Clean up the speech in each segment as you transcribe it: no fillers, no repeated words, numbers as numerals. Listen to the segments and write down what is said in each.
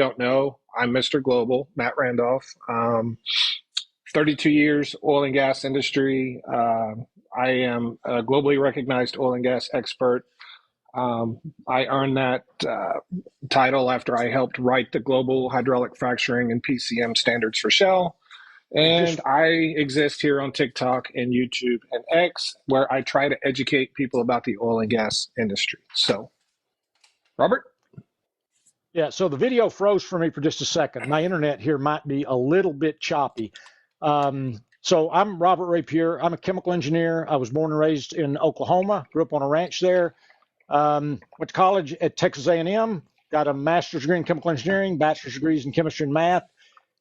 don't know, I'm Mr. Global, Matt Randolph. 32 years oil and gas industry. I am a globally recognized oil and gas expert. I earned that title after I helped write the global hydraulic fracturing and PCM standards for Shell. And I exist here on TikTok and YouTube and X, where I try to educate people about the oil and gas industry. So, Robert? Yeah, so the video froze for me for just a second. My internet here might be a little bit choppy. So I'm Robert Rapier. I'm a chemical engineer. I was born and raised in Oklahoma, grew up on a ranch there. Went to college at Texas A&M, got a master's degree in chemical engineering, bachelor's degrees in chemistry and math.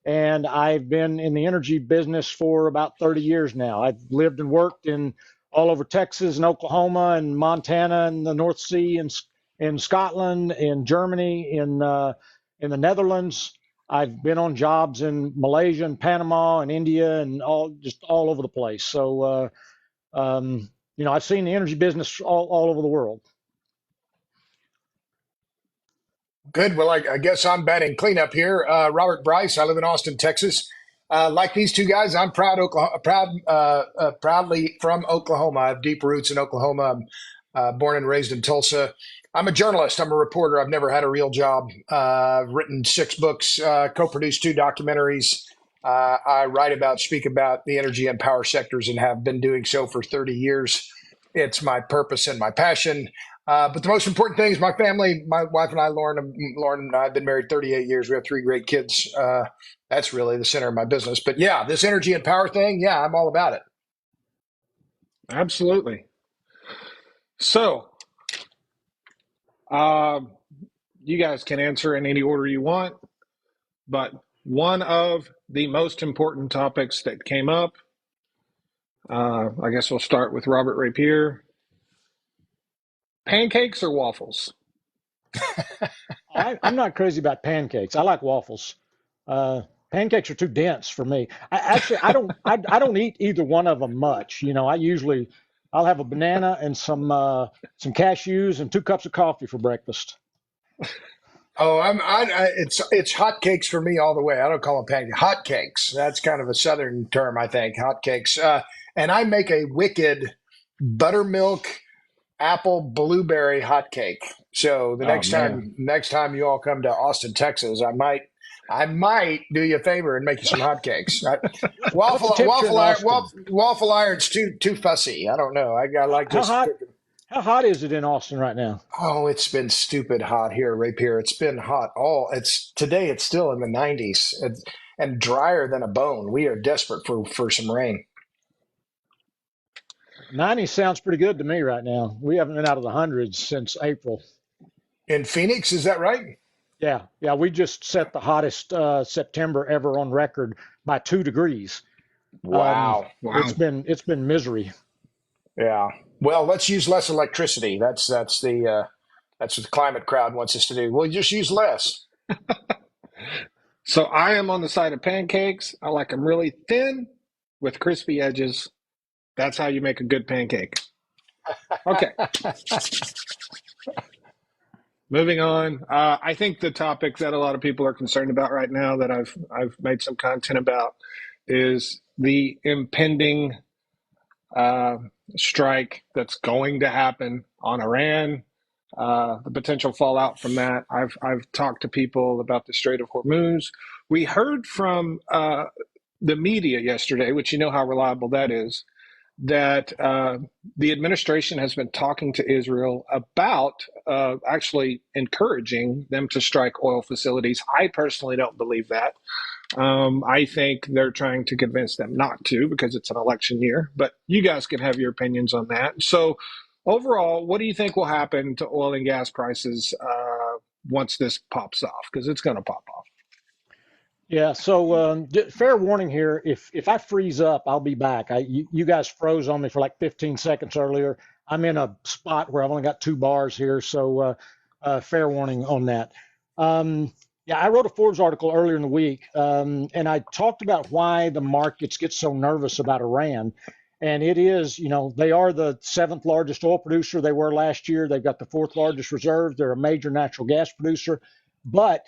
And I've been in the energy business for about 30 years now. I've lived and worked in all over Texas and Oklahoma and Montana and the North Sea and in Scotland, in Germany, in the Netherlands. I've been on jobs in Malaysia and Panama and India and just all over the place. So, I've seen the energy business all over the world. Good. Well, I guess I'm batting cleanup here. Robert Bryce. I live in Austin, Texas. Like these two guys, I'm proudly from Oklahoma. I have deep roots in Oklahoma. I'm born and raised in Tulsa. I'm a journalist. I'm a reporter. I've never had a real job. I've written 6 books, co-produced 2 documentaries. I speak about the energy and power sectors and have been doing so for 30 years. It's my purpose and my passion. But the most important thing is my family, my wife and I, Lauren and I have been married 38 years. We have 3 great kids. That's really the center of my business. But yeah, this energy and power thing, yeah, I'm all about it. Absolutely. So, you guys can answer in any order you want, but one of the most important topics that came up, I guess we'll start with Robert Rapier. Pancakes or waffles? I'm not crazy about pancakes. I like waffles. Pancakes are too dense for me. I don't eat either one of them much. I'll have a banana and some cashews and 2 cups of coffee for breakfast. Oh, it's hotcakes for me all the way. I don't call them pancakes. Hotcakes. That's kind of a Southern term, I think. Hotcakes. And I make a wicked buttermilk apple blueberry hotcake. So the next time you all come to Austin, Texas, I might do you a favor and make you some hotcakes. Waffle iron's too fussy. I don't know. I like just. How hot is it in Austin right now? Oh, it's been stupid hot here, Rapier. It's been hot today. It's still in the 90s and drier than a bone. We are desperate for some rain. 90 sounds pretty good to me right now. We haven't been out of the hundreds since April. In Phoenix, is that right? Yeah. We just set the hottest September ever on record by 2 degrees. Wow. It's been misery. Yeah. Well, let's use less electricity. That's what the climate crowd wants us to do. We'll just use less. So I am on the side of pancakes. I like them really thin with crispy edges. That's how you make a good pancake. Okay. Moving on. I think the topic that a lot of people are concerned about right now that I've made some content about is the impending strike that's going to happen on Iran, the potential fallout from that. I've talked to people about the Strait of Hormuz. We heard from the media yesterday, which you know how reliable that is, that the administration has been talking to Israel about actually encouraging them to strike oil facilities. I personally don't believe that. I think they're trying to convince them not to because it's an election year, but you guys can have your opinions on that. So overall, what do you think will happen to oil and gas prices once this pops off? Because it's going to pop off. Yeah, so fair warning here, if I freeze up, I'll be back. You guys froze on me for like 15 seconds earlier. I'm in a spot where I've only got 2 bars here, so fair warning on that. Yeah, I wrote a Forbes article earlier in the week, and I talked about why the markets get so nervous about Iran. And it is, they are the 7th largest oil producer. They were last year. They've got the 4th largest reserves. They're a major natural gas producer. But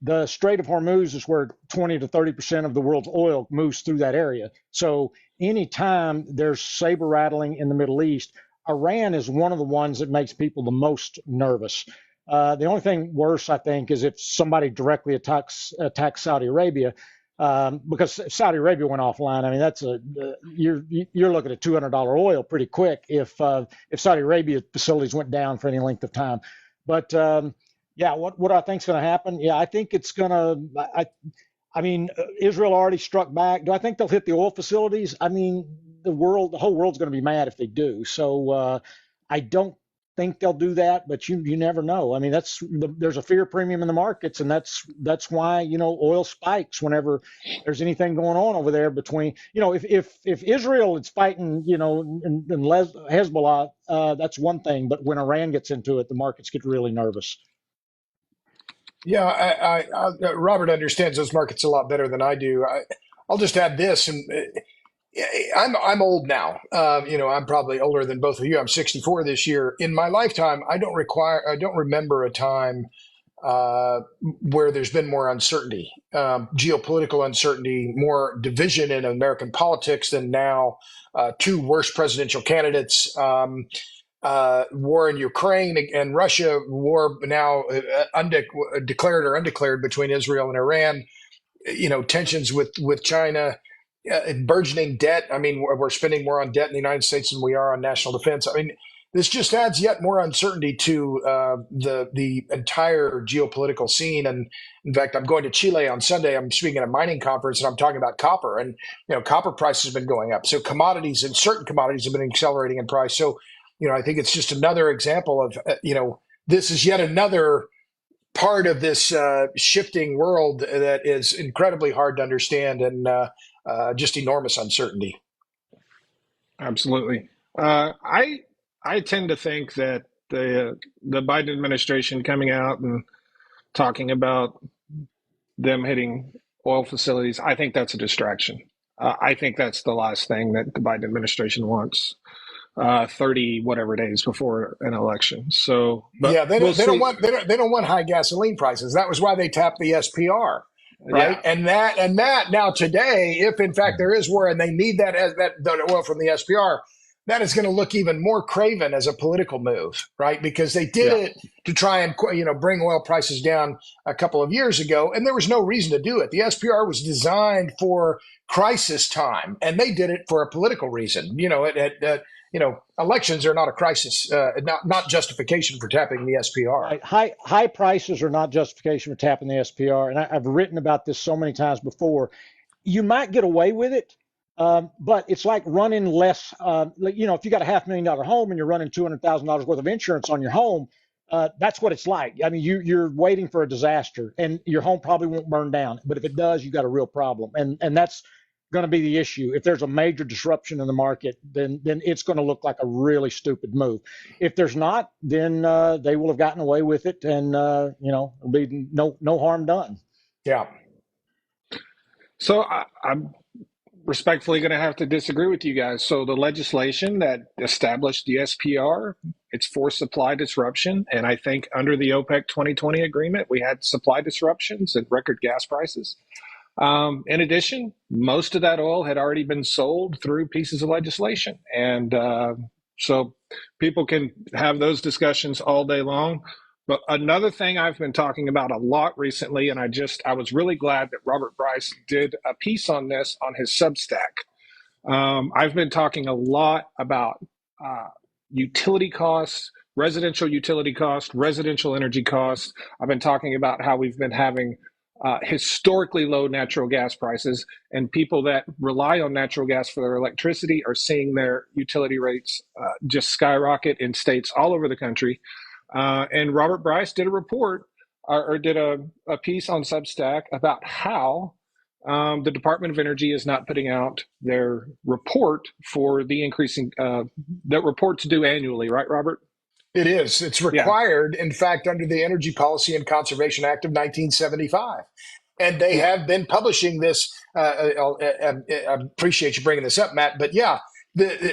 the Strait of Hormuz is where 20 to 30% of the world's oil moves through that area. So anytime there's saber rattling in the Middle East, Iran is one of the ones that makes people the most nervous. The only thing worse, I think, is if somebody directly attacks Saudi Arabia, because Saudi Arabia went offline. I mean, that's you're looking at $200 oil pretty quick if Saudi Arabia facilities went down for any length of time. But yeah, what I think is going to happen? Yeah, I think it's going to. I mean, Israel already struck back. Do I think they'll hit the oil facilities? I mean, the whole world's going to be mad if they do. So I don't think they'll do that, but you never know. I mean, there's a fear premium in the markets, and that's why oil spikes whenever there's anything going on over there between if Israel is fighting and Hezbollah, that's one thing, but when Iran gets into it, the markets get really nervous. Yeah, Robert understands those markets a lot better than I do. I'll just add this, and I'm old now. I'm probably older than both of you. I'm 64 this year. In my lifetime, I don't remember a time where there's been more uncertainty, geopolitical uncertainty, more division in American politics than now. Two worst presidential candidates. War in Ukraine and Russia, war now declared or undeclared between Israel and Iran, tensions with China, burgeoning debt. I mean, we're spending more on debt in the United States than we are on national defense. I mean, this just adds yet more uncertainty to the entire geopolitical scene. And in fact, I'm going to Chile on Sunday. I'm speaking at a mining conference, and I'm talking about copper. And copper prices have been going up. So commodities and certain commodities have been accelerating in price. So I think it's just another example of this is yet another part of this shifting world that is incredibly hard to understand and just enormous uncertainty. Absolutely. I tend to think that the Biden administration coming out and talking about them hitting oil facilities, I think that's a distraction. I think that's the last thing that the Biden administration wants. 30 whatever days before an election. So, but yeah, they don't want high gasoline prices. That was why they tapped the SPR, right? Yeah. And that now today, if in fact there is war and they need that oil from the SPR, that is going to look even more craven as a political move, right? Because they did it to try and bring oil prices down a couple of years ago, and there was no reason to do it. The SPR was designed for crisis time, and they did it for a political reason. Elections are not a crisis, not justification for tapping the SPR. Right. High prices are not justification for tapping the SPR, and I've written about this so many times before. You might get away with it, but it's like running less. If you got a $500,000 home and you're running $200,000 worth of insurance on your home, that's what it's like. I mean, you're waiting for a disaster, and your home probably won't burn down, but if it does, you got a real problem, and that's going to be the issue. If there's a major disruption in the market, then it's going to look like a really stupid move. If there's not, then they will have gotten away with it, and there'll be no harm done. Yeah. So I'm respectfully going to have to disagree with you guys. So the legislation that established the SPR, it's for supply disruption, and I think under the OPEC 2020 agreement, we had supply disruptions and record gas prices. In addition, most of that oil had already been sold through pieces of legislation. And so people can have those discussions all day long. But another thing I've been talking about a lot recently, and I was really glad that Robert Bryce did a piece on this on his Substack. I've been talking a lot about utility costs, residential utility costs, residential energy costs. I've been talking about how we've been having historically low natural gas prices, and people that rely on natural gas for their electricity are seeing their utility rates just skyrocket in states all over the country. And Robert Bryce did a report or did a piece on Substack about how the Department of Energy is not putting out their report for the increasing that report's due annually, right, Robert? It is. It's required, in fact, under the Energy Policy and Conservation Act of 1975. And they have been publishing this. I appreciate you bringing this up, Matt. But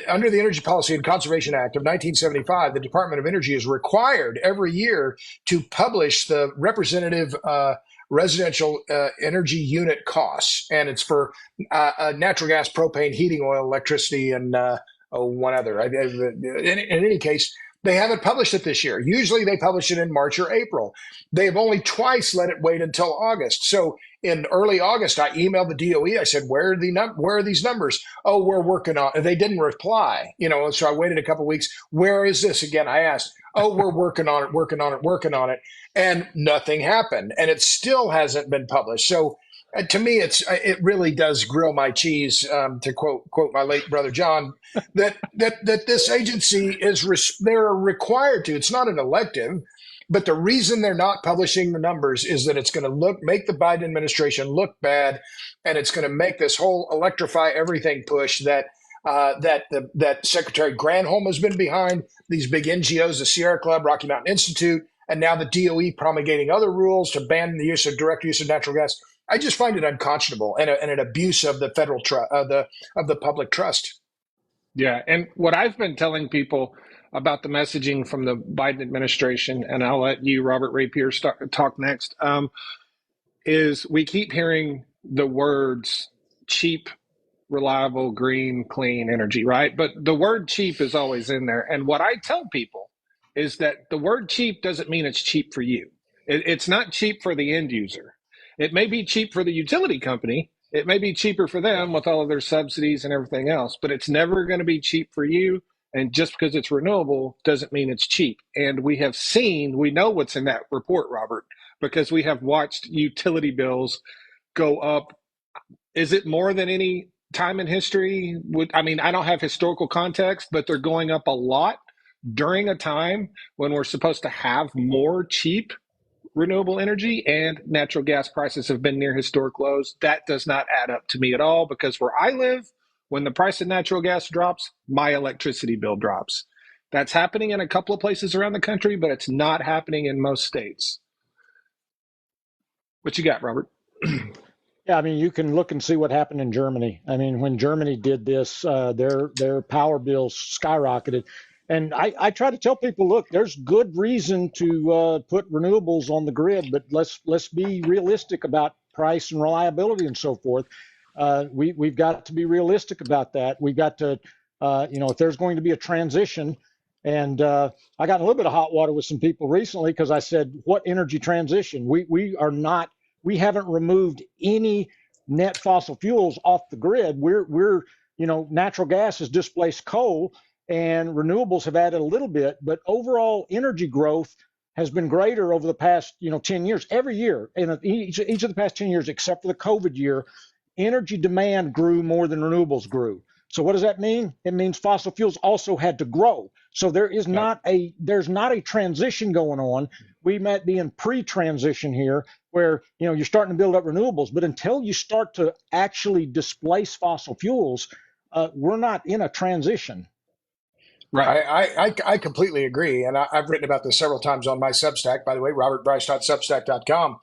under the Energy Policy and Conservation Act of 1975, the Department of Energy is required every year to publish the representative residential energy unit costs, and it's for natural gas, propane, heating oil, electricity, and one other. In any case, they haven't published it this year. Usually they publish it in March or April. They've only twice let it wait until August. So in early August, I emailed the DOE. I said, where are these numbers? Oh, we're working on it. They didn't reply, so I waited a couple of weeks. Where is this again? I asked. Oh, we're working on it. And nothing happened. And it still hasn't been published. So to me, it really does grill my cheese, to quote my late brother John, that this agency they're required to. It's not an elective, but the reason they're not publishing the numbers is that it's going to make the Biden administration look bad, and it's going to make this whole electrify everything push that Secretary Granholm has been behind. These big NGOs, the Sierra Club, Rocky Mountain Institute, and now the DOE promulgating other rules to ban the direct use of natural gas. I just find it unconscionable and an abuse of the federal of the public trust. Yeah, and what I've been telling people about the messaging from the Biden administration, and I'll let you, Robert Rapier, talk next, is we keep hearing the words cheap, reliable, green, clean energy, right? But the word cheap is always in there. And what I tell people is that the word cheap doesn't mean it's cheap for you. It's not cheap for the end user. It may be cheap for the utility company. It may be cheaper for them with all of their subsidies and everything else, but it's never going to be cheap for you. And just because it's renewable doesn't mean it's cheap. And we know what's in that report, Robert, because we have watched utility bills go up. Is it more than any time in history? I don't have historical context, but they're going up a lot during a time when we're supposed to have more cheap renewable energy, and natural gas prices have been near historic lows. That does not add up to me at all, because where I live, when the price of natural gas drops, my electricity bill drops. That's happening in a couple of places around the country, but it's not happening in most states. What you got, Robert? Yeah, you can look and see what happened in Germany. When Germany did this, their power bills skyrocketed. And I try to tell people, look, there's good reason to put renewables on the grid, but let's be realistic about price and reliability and so forth. We've got to be realistic about that. We've got to, if there's going to be a transition, and I got in a little bit of hot water with some people recently because I said, what energy transition? We haven't removed any net fossil fuels off the grid. We're natural gas has displaced coal, and renewables have added a little bit, but overall energy growth has been greater over the past 10 years. Every year, in each of the past 10 years, except for the COVID year, energy demand grew more than renewables grew. So what does that mean? It means fossil fuels also had to grow. So there's not a transition going on. We might be in pre-transition here, where you're starting to build up renewables, but until you start to actually displace fossil fuels, we're not in a transition. Right. I completely agree. And I've written about this several times on my Substack, by the way, robertbryce.substack.com.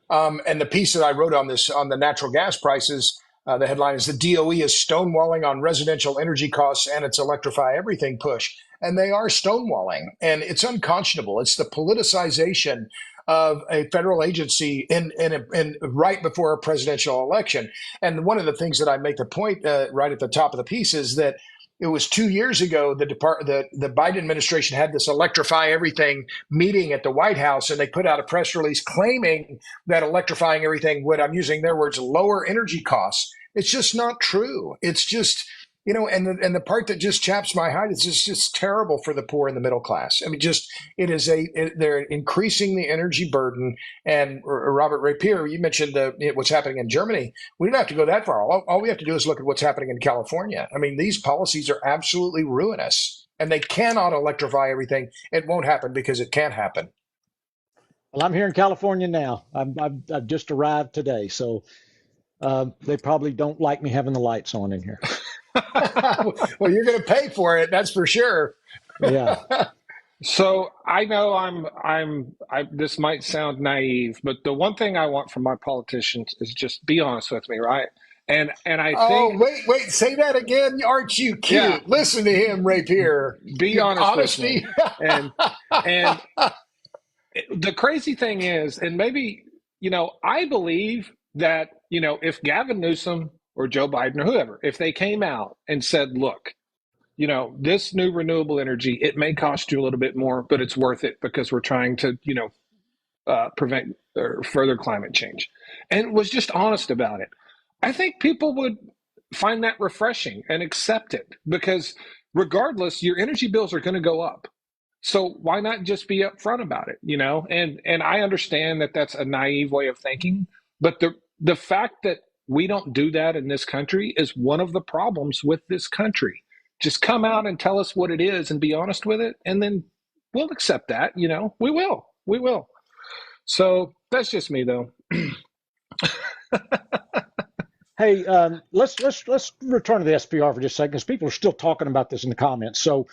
And the piece that I wrote on the natural gas prices, the headline is, "The DOE is stonewalling on residential energy costs and its electrify everything push." And they are stonewalling, and it's unconscionable. It's the politicization of a federal agency in right before a presidential election. And one of the things that I make the point right at the top of the piece is that it was 2 years ago the Biden administration had this electrify everything meeting at the White House, and they put out a press release claiming that electrifying everything would, I'm using their words, lower energy costs. It's just not true. It's just, and the part that just chaps my hide is just terrible for the poor and the middle class. They're increasing the energy burden. And Robert Rapier, you mentioned what's happening in Germany. We don't have to go that far. All we have to do is look at what's happening in California. These policies are absolutely ruinous, and they cannot electrify everything. It won't happen because it can't happen. Well, I'm here in California now. I've just arrived today, so they probably don't like me having the lights on in here. Well, you're going to pay for it, that's for sure. Yeah. So I know this might sound naive, but the one thing I want from my politicians is just be honest with me, right? And I think. Oh, wait, say that again. Aren't you cute? Yeah. Listen to him, Rapier. Be honest with me. And the crazy thing is, and maybe I believe that, if Gavin Newsom or Joe Biden or whoever, if they came out and said, look, this new renewable energy, it may cost you a little bit more, but it's worth it because we're trying to, prevent or further climate change, and was just honest about it, I think people would find that refreshing and accept it, because regardless, your energy bills are going to go up. So why not just be upfront about it, And I understand that that's a naive way of thinking, but the fact that we don't do that in this country is one of the problems with this country. Just come out and tell us what it is and be honest with it, and then we'll accept that, We will. We will. So that's just me, though. Hey, let's return to the SPR for just a second, because people are still talking about this in the comments. So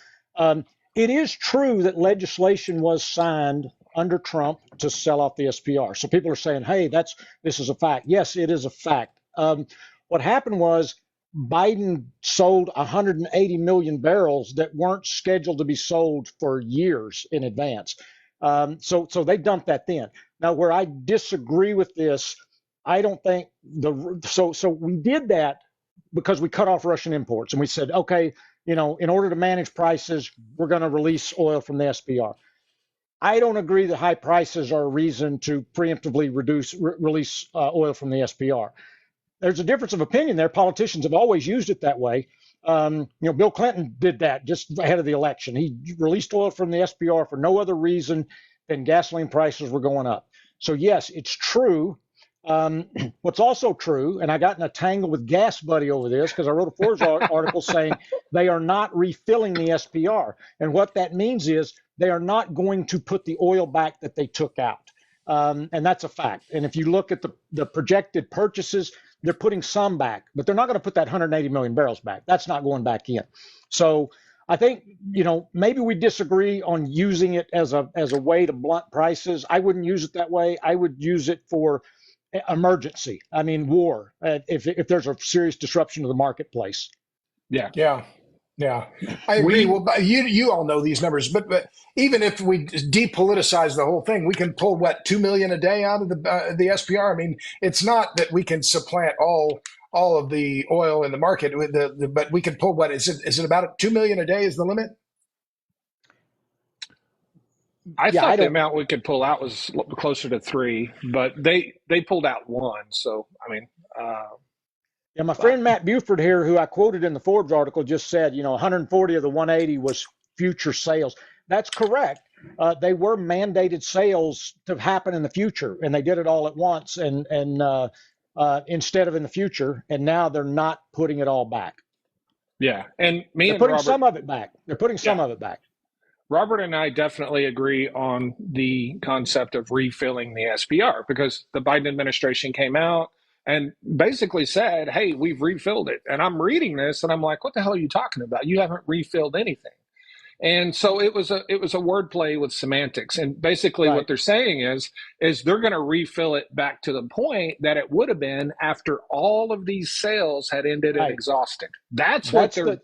it is true that legislation was signed under Trump to sell off the SPR. So people are saying, hey, this is a fact. Yes, it is a fact. What happened was Biden sold 180 million barrels that weren't scheduled to be sold for years in advance. So they dumped that then. Now, where I disagree with this, I don't think so we did that because we cut off Russian imports, and we said, okay, in order to manage prices, we're going to release oil from the SPR. I don't agree that high prices are a reason to preemptively release oil from the SPR. There's a difference of opinion there. Politicians have always used it that way. Bill Clinton did that just ahead of the election. He released oil from the SPR for no other reason than gasoline prices were going up. So yes, it's true. What's also true, and I got in a tangle with Gas Buddy over this because I wrote a Forbes article saying they are not refilling the SPR. And what that means is they are not going to put the oil back that they took out. And that's a fact. And if you look at the projected purchases, they're putting some back, but they're not going to put that 180 million barrels back. That's not going back in. So I think, maybe we disagree on using it as a way to blunt prices. I wouldn't use it that way. I would use it for emergency. I mean, war, if there's a serious disruption of the marketplace. Yeah. I agree. Well, you all know these numbers, but even if we depoliticize the whole thing, we can pull 2 million a day out of the SPR. I mean, it's not that we can supplant all of the oil in the market, but we can pull is it about 2 million a day is the limit? I thought the amount we could pull out was closer to 3, but they pulled out 1. So I mean. Yeah, my friend Matt Buford here, who I quoted in the Forbes article, just said, 140 of the 180 was future sales. That's correct. They were mandated sales to happen in the future, and they did it all at once, and instead of in the future, and now they're not putting it all back. Yeah, and they're putting some of it back. They're putting some of it back. Robert and I definitely agree on the concept of refilling the SPR, because the Biden administration came out and basically said, hey, we've refilled it. And I'm reading this and I'm like, what the hell are you talking about? You haven't refilled anything. And so it was a wordplay with semantics. And basically what they're saying is they're going to refill it back to the point that it would have been after all of these sales had ended and exhausted. That's the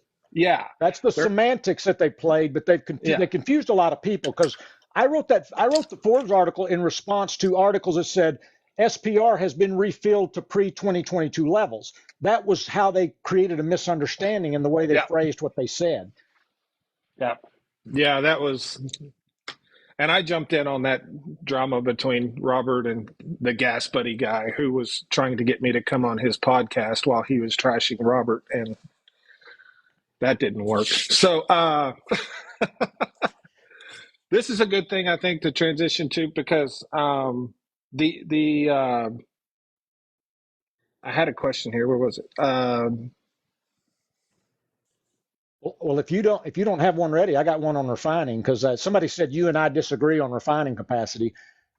semantics that they played, but they confused a lot of people, because I wrote the Forbes article in response to articles that said SPR has been refilled to pre-2022 levels. That was how they created a misunderstanding in the way they phrased what they said. Yeah, that was, and I jumped in on that drama between Robert and the Gas Buddy guy, who was trying to get me to come on his podcast while he was trashing Robert, and that didn't work. So this is a good thing, I think, to transition to, because I had a question here. Where was it? Well, if you don't have one ready, I got one on refining, because somebody said you and I disagree on refining capacity.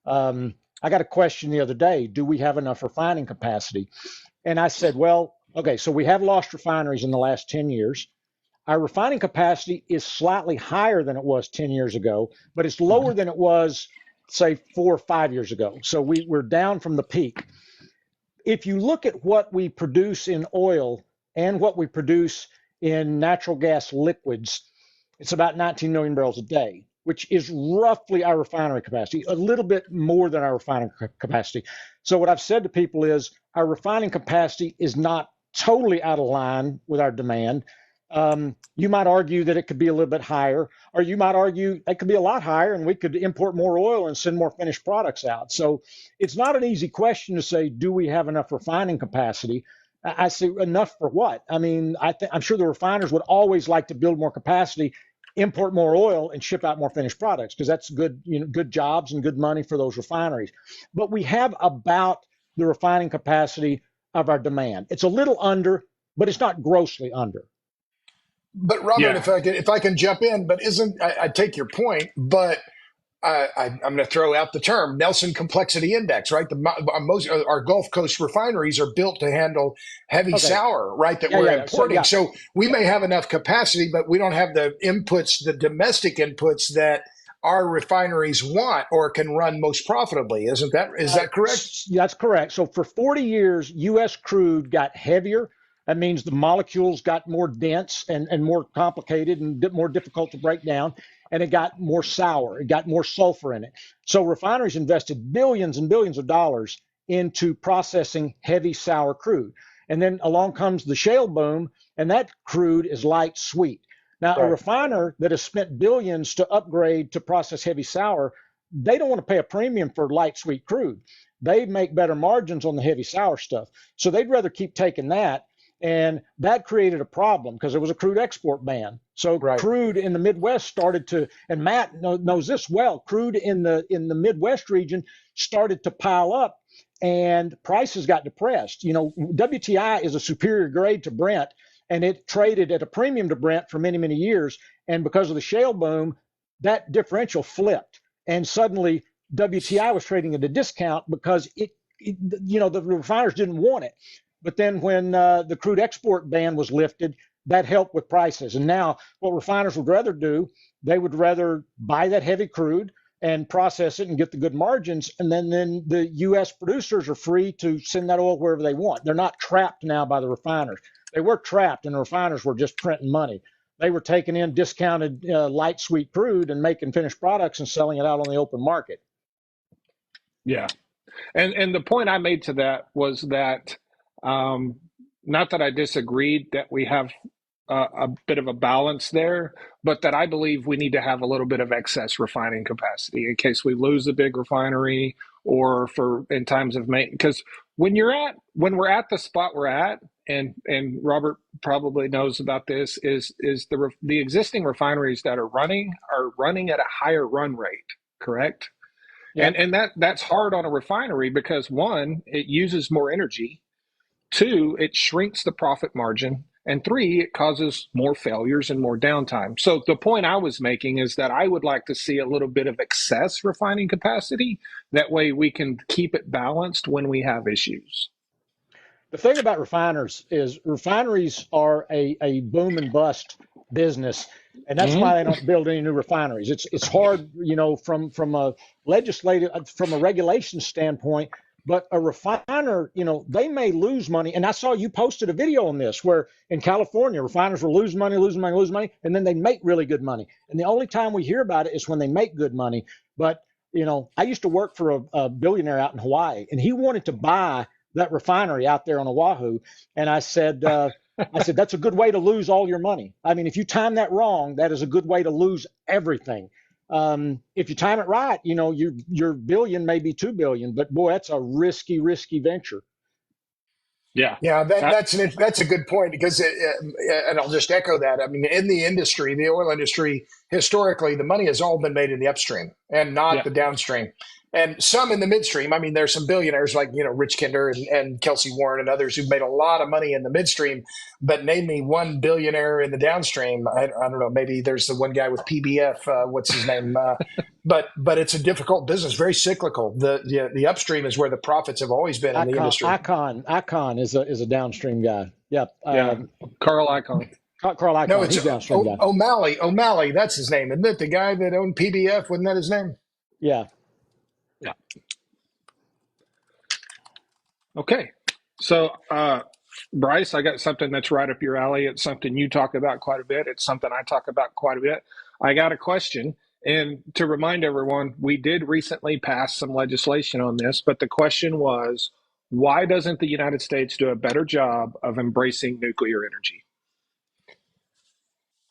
I got a question the other day: do we have enough refining capacity? And I said, well, okay, so we have lost refineries in the last 10 years. Our refining capacity is slightly higher than it was 10 years ago, but it's lower than it was, say, 4 or 5 years ago. So we're down from the peak. If you look at what we produce in oil and what we produce in natural gas liquids, it's about 19 million barrels a day. which is roughly our refinery capacity, a little bit more than our refining capacity. So what I've said to people is our refining capacity is not totally out of line with our demand. You might argue that it could be a little bit higher, or you might argue it could be a lot higher and we could import more oil and send more finished products out. So it's not an easy question to say, do we have enough refining capacity? I say enough for what? I mean, I'm sure the refiners would always like to build more capacity, import more oil, and ship out more finished products because that's good, good jobs and good money for those refineries. But we have about the refining capacity of our demand. It's a little under, but it's not grossly under. But Robert, Yeah. if I can jump in, but isn't I take your point, but I'm going to throw out the term Nelson Complexity Index, right? Most our Gulf Coast refineries are built to handle heavy Okay. sour, right? That Yeah, we're yeah, yeah. So importing. yeah, So we may have enough capacity, but we don't have the inputs, the domestic inputs that our refineries want or can run most profitably. Is that correct? that's correct. So for 40 years, U.S. crude got heavier. That means the molecules got more dense and more complicated and more difficult to break down. And it got more sour. It got more sulfur in it. So refineries invested billions and billions of dollars into processing heavy sour crude. And then along comes the shale boom, and that crude is light sweet. Now, a Right. refiner that has spent billions to upgrade to process heavy sour, they don't want to pay a premium for light sweet crude. They make better margins on the heavy sour stuff. So they'd rather keep taking that. And that created a problem because there was a crude export ban. So Right. crude in the Midwest started to, and Matt knows this well, crude in the Midwest region started to pile up and prices got depressed. WTI is a superior grade to Brent, and it traded at a premium to Brent for many, many years. And because of the shale boom, that differential flipped. And suddenly WTI was trading at a discount because the refiners didn't want it. But then when the crude export ban was lifted, that helped with prices. And now what refiners would rather do, they would rather buy that heavy crude and process it and get the good margins. And then the U.S. producers are free to send that oil wherever they want. They're not trapped now by the refiners. They were trapped, and the refiners were just printing money. They were taking in discounted light sweet crude and making finished products and selling it out on the open market. Yeah. And the point I made to that was that, not that I disagreed that we have a bit of a balance there, but that I believe we need to have a little bit of excess refining capacity in case we lose a big refinery or for in times of maintenance. Because when we're at the spot we're at, and Robert probably knows about this, is the existing refineries that are running at a higher run rate, correct? Yep. And that's hard on a refinery because one, it uses more energy. Two, it shrinks the profit margin. And three, it causes more failures and more downtime. So the point I was making is that I would like to see a little bit of excess refining capacity. That way we can keep it balanced when we have issues. The thing about refiners is refineries are a boom and bust business, and that's why they Mm-hmm. don't build any new refineries. It's hard, from a regulation standpoint. But a refiner, they may lose money. And I saw you posted a video on this where in California, refiners will lose money, losing money, losing money, and then they make really good money. And the only time we hear about it is when they make good money. But I used to work for a billionaire out in Hawaii, and he wanted to buy that refinery out there on Oahu. And I said, that's a good way to lose all your money. I mean, if you time that wrong, that is a good way to lose everything. If you time it right, your billion may be 2 billion, but boy, that's a risky, risky venture. Yeah. Yeah, Uh, that's a good point because, and I'll just echo that. I mean, in the industry, the oil industry, historically, the money has all been made in the upstream and not yeah. the downstream, and some in the midstream. I mean, there's some billionaires like Rich Kinder and Kelsey Warren and others who've made a lot of money in the midstream, but name me one billionaire in the downstream. I don't know. Maybe there's the one guy with PBF. What's his name? But it's a difficult business, very cyclical. The upstream is where the profits have always been in the industry. Icon is a downstream guy. Yep. Yeah. Carl Icahn. Carl No, Icahn, it's he's a downstream guy. O'Malley. O'Malley, that's his name, isn't it? The guy that owned PBF, wasn't that his name? Yeah. Yeah. Okay. So, Bryce, I got something that's right up your alley. It's something you talk about quite a bit. It's something I talk about quite a bit. I got a question. And to remind everyone, we did recently pass some legislation on this, but the question was, why doesn't the United States do a better job of embracing nuclear energy?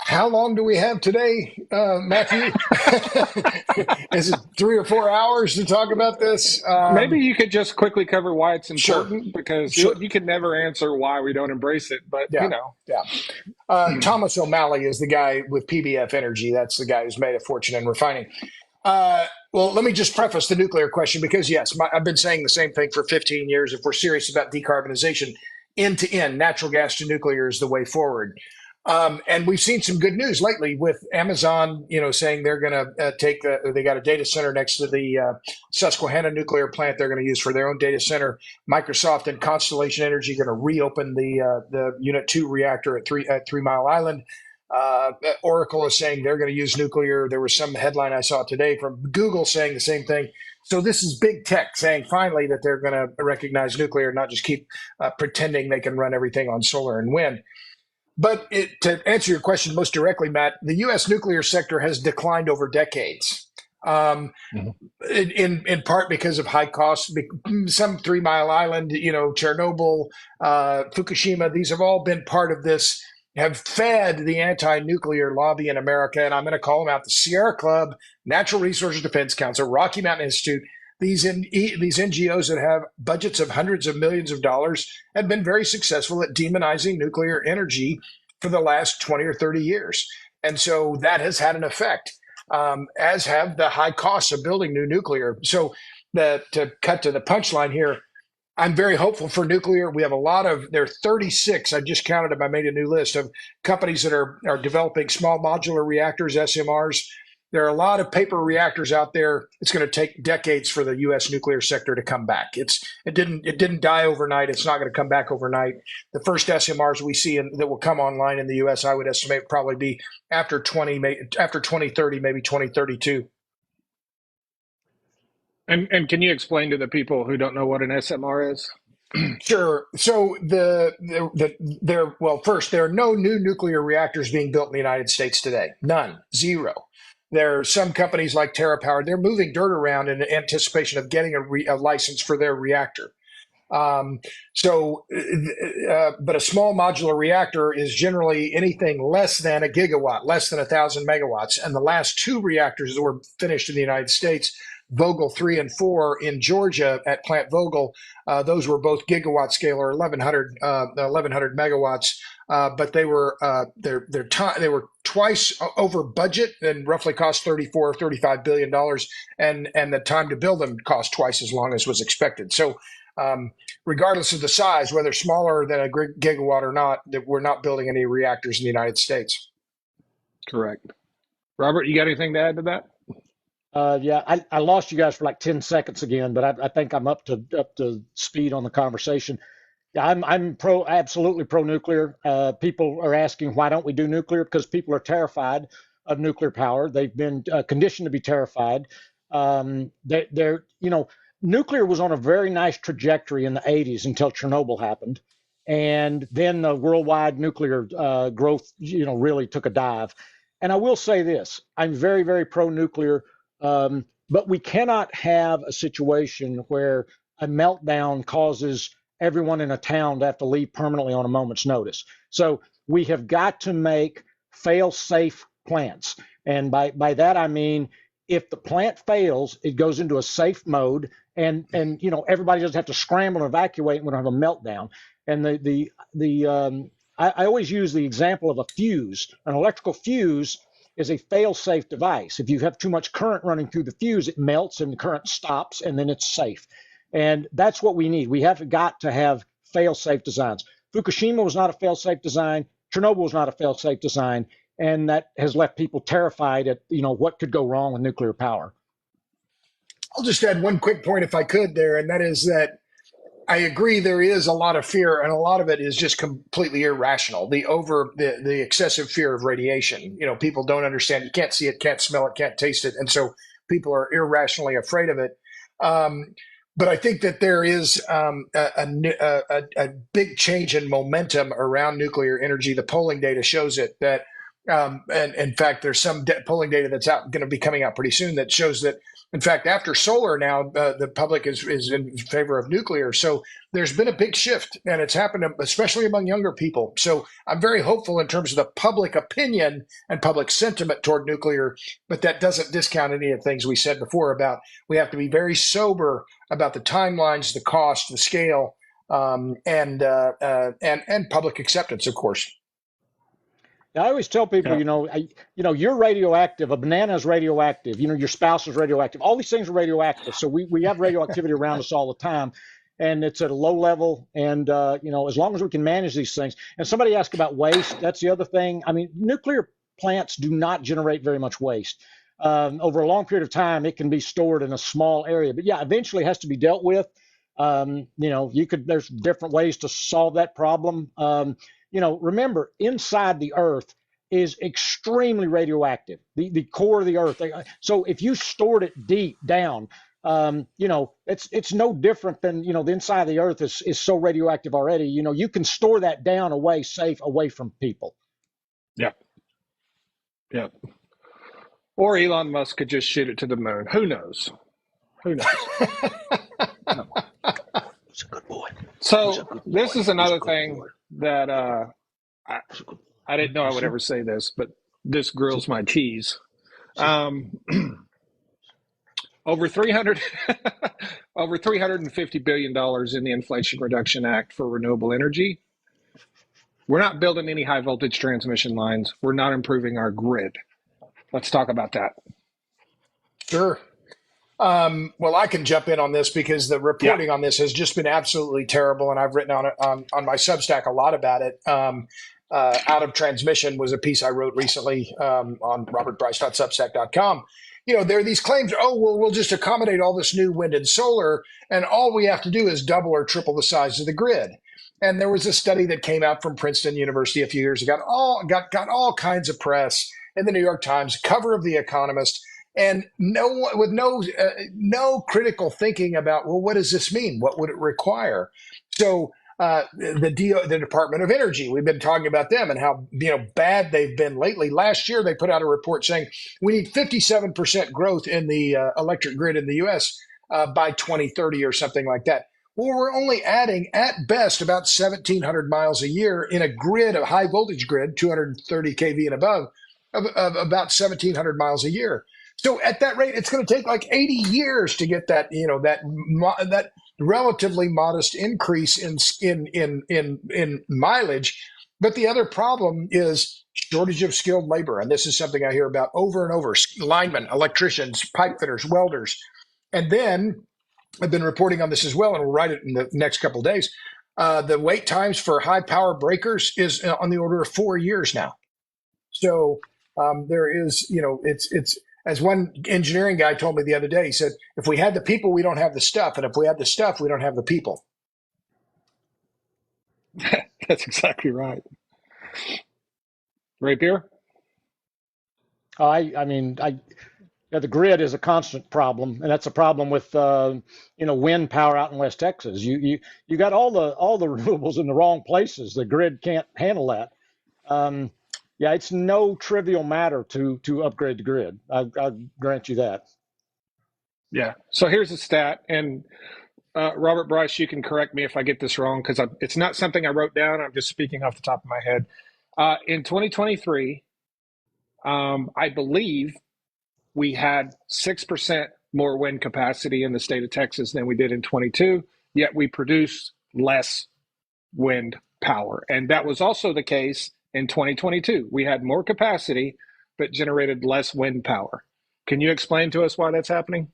How long do we have today, Matthew? Is it 3 or 4 hours to talk about this? Maybe you could just quickly cover why it's Sure, important, because sure. you can never answer why we don't embrace it, but Yeah, yeah. Thomas O'Malley is the guy with PBF Energy. That's the guy who's made a fortune in refining. Well, let me just preface the nuclear question because, yes, I've been saying the same thing for 15 years. If we're serious about decarbonization, end to end, natural gas to nuclear is the way forward. And we've seen some good news lately with Amazon, saying they're going to they got a data center next to the Susquehanna nuclear plant they're going to use for their own data center. Microsoft and Constellation Energy are going to reopen the Unit 2 reactor at 3 Mile Island. Oracle is saying they're going to use nuclear. There was some headline I saw today from Google saying the same thing. So this is big tech saying finally that they're going to recognize nuclear, not just keep pretending they can run everything on solar and wind. But to answer your question most directly, Matt, the U.S. nuclear sector has declined over decades. In part because of high costs, some 3 Mile Island, Chernobyl, Fukushima, these have all been part of this, have fed the anti-nuclear lobby in America. And I'm going to call them out: the Sierra Club, Natural Resources Defense Council, Rocky Mountain Institute. These NGOs that have budgets of hundreds of millions of dollars have been very successful at demonizing nuclear energy for the last 20 or 30 years. And so that has had an effect, as have the high costs of building new nuclear. So to cut to the punchline here, I'm very hopeful for nuclear. We have there are 36, I just counted them, I made a new list of companies that are developing small modular reactors, SMRs. There are a lot of paper reactors out there. It's going to take decades for the U.S. nuclear sector to come back. It didn't die overnight. It's not going to come back overnight. The first SMRs we see that will come online in the U.S., I would estimate, probably be after 2030, maybe 2032. And can you explain to the people who don't know what an SMR is? Sure. So first, there are no new nuclear reactors being built in the United States today. None. Zero. There are some companies like TerraPower. They're moving dirt around in anticipation of getting a license for their reactor. But a small modular reactor is generally anything less than a gigawatt, less than 1,000 megawatts. And the last two reactors that were finished in the United States, Vogtle 3 and 4 in Georgia at Plant Vogtle, those were both gigawatt scale, or 1,100 megawatts. But they were they were twice over budget and roughly cost $34-35 billion, and the time to build them cost twice as long as was expected. So regardless of the size, whether smaller than a gigawatt or not, that we're not building any reactors in the United States. Correct. Robert, you got anything to add to that? Yeah, I lost you guys for like 10 seconds again, but I think I'm up to speed on the conversation. I'm absolutely pro nuclear. People are asking, why don't we do nuclear? Because people are terrified of nuclear power. They've been conditioned to be terrified. Nuclear was on a very nice trajectory in the 80s until Chernobyl happened, and then the worldwide nuclear growth, really took a dive. And I will say this: I'm very, very pro nuclear, but we cannot have a situation where a meltdown causes everyone in a town to have to leave permanently on a moment's notice. So we have got to make fail-safe plants. And by that, I mean, if the plant fails, it goes into a safe mode, and everybody doesn't have to scramble and evacuate and we don't have a meltdown. And I always use the example of a fuse. An electrical fuse is a fail-safe device. If you have too much current running through the fuse, it melts and the current stops, and then it's safe. And that's what we need. We have got to have fail-safe designs. Fukushima was not a fail-safe design. Chernobyl was not a fail-safe design. And that has left people terrified at, what could go wrong with nuclear power. I'll just add one quick point if I could there, and that is that I agree there is a lot of fear, and a lot of it is just completely irrational. The excessive fear of radiation. People don't understand. You can't see it, can't smell it, can't taste it, and so people are irrationally afraid of it. But I think that there is a big change in momentum around nuclear energy. The polling data shows it, that And in fact, there's some polling data that's out going to be coming out pretty soon that shows that, in fact, after solar now, the public is in favor of nuclear. So there's been a big shift, and it's happened especially among younger people. So I'm very hopeful in terms of the public opinion and public sentiment toward nuclear, but that doesn't discount any of the things we said before about we have to be very sober about the timelines, the cost, the scale, and public acceptance, of course. I always tell people, you're radioactive. A banana is radioactive. Your spouse is radioactive. All these things are radioactive. So we have radioactivity around us all the time, and it's at a low level. And as long as we can manage these things. And somebody asked about waste. That's the other thing. I mean, nuclear plants do not generate very much waste. Over a long period of time, it can be stored in a small area. But yeah, eventually it has to be dealt with. There's different ways to solve that problem. Remember, inside the Earth is extremely radioactive, the core of the Earth. So if you stored it deep down, it's no different than, the inside of the Earth is so radioactive already. You can store that down away, safe, away from people. Yeah. Yeah. Or Elon Musk could just shoot it to the moon. Who knows? Who knows? He's a good boy. So this is another thing that I didn't know I would ever say this, but this grills my cheese. Over $350 billion in the Inflation Reduction Act for renewable energy. We're not building any high voltage transmission lines. We're not improving our grid. Let's talk about that. Sure. Well, I can jump in on this because the reporting on this has just been absolutely terrible, and I've written on it on my Substack a lot about it. Out of Transmission was a piece I wrote recently on robertbryce.substack.com. There are these claims, we'll just accommodate all this new wind and solar, and all we have to do is double or triple the size of the grid. And there was a study that came out from Princeton University a few years ago, got all kinds of press in the New York Times, cover of The Economist, and no critical thinking about, what does this mean? What would it require? So the Department of Energy, we've been talking about them and how bad they've been lately. Last year, they put out a report saying we need 57% growth in the electric grid in the U.S. By 2030 or something like that. Well, we're only adding, at best, about 1,700 miles a year in a grid, a high voltage grid, 230 kV and above, of about 1,700 miles a year. So at that rate, it's going to take like 80 years to get that, that relatively modest increase in mileage. But the other problem is shortage of skilled labor. And this is something I hear about over and over: linemen, electricians, pipe fitters, welders. And then I've been reporting on this as well, and we'll write it in the next couple of days. The wait times for high power breakers is on the order of 4 years now. So there is, it's as one engineering guy told me the other day. He said, if we had the people, we don't have the stuff. And if we have the stuff, we don't have the people. That's exactly right. Rapier? The grid is a constant problem, and that's a problem with wind power out in West Texas. You got all the renewables in the wrong places. The grid can't handle that. It's no trivial matter to upgrade the grid. I grant you that. Yeah. So here's a stat, and Robert Bryce, you can correct me if I get this wrong, because it's not something I wrote down. I'm just speaking off the top of my head. In 2023, I believe we had 6% more wind capacity in the state of Texas than we did in 22, yet we produced less wind power. And that was also the case in 2022. We had more capacity, but generated less wind power. Can you explain to us why that's happening?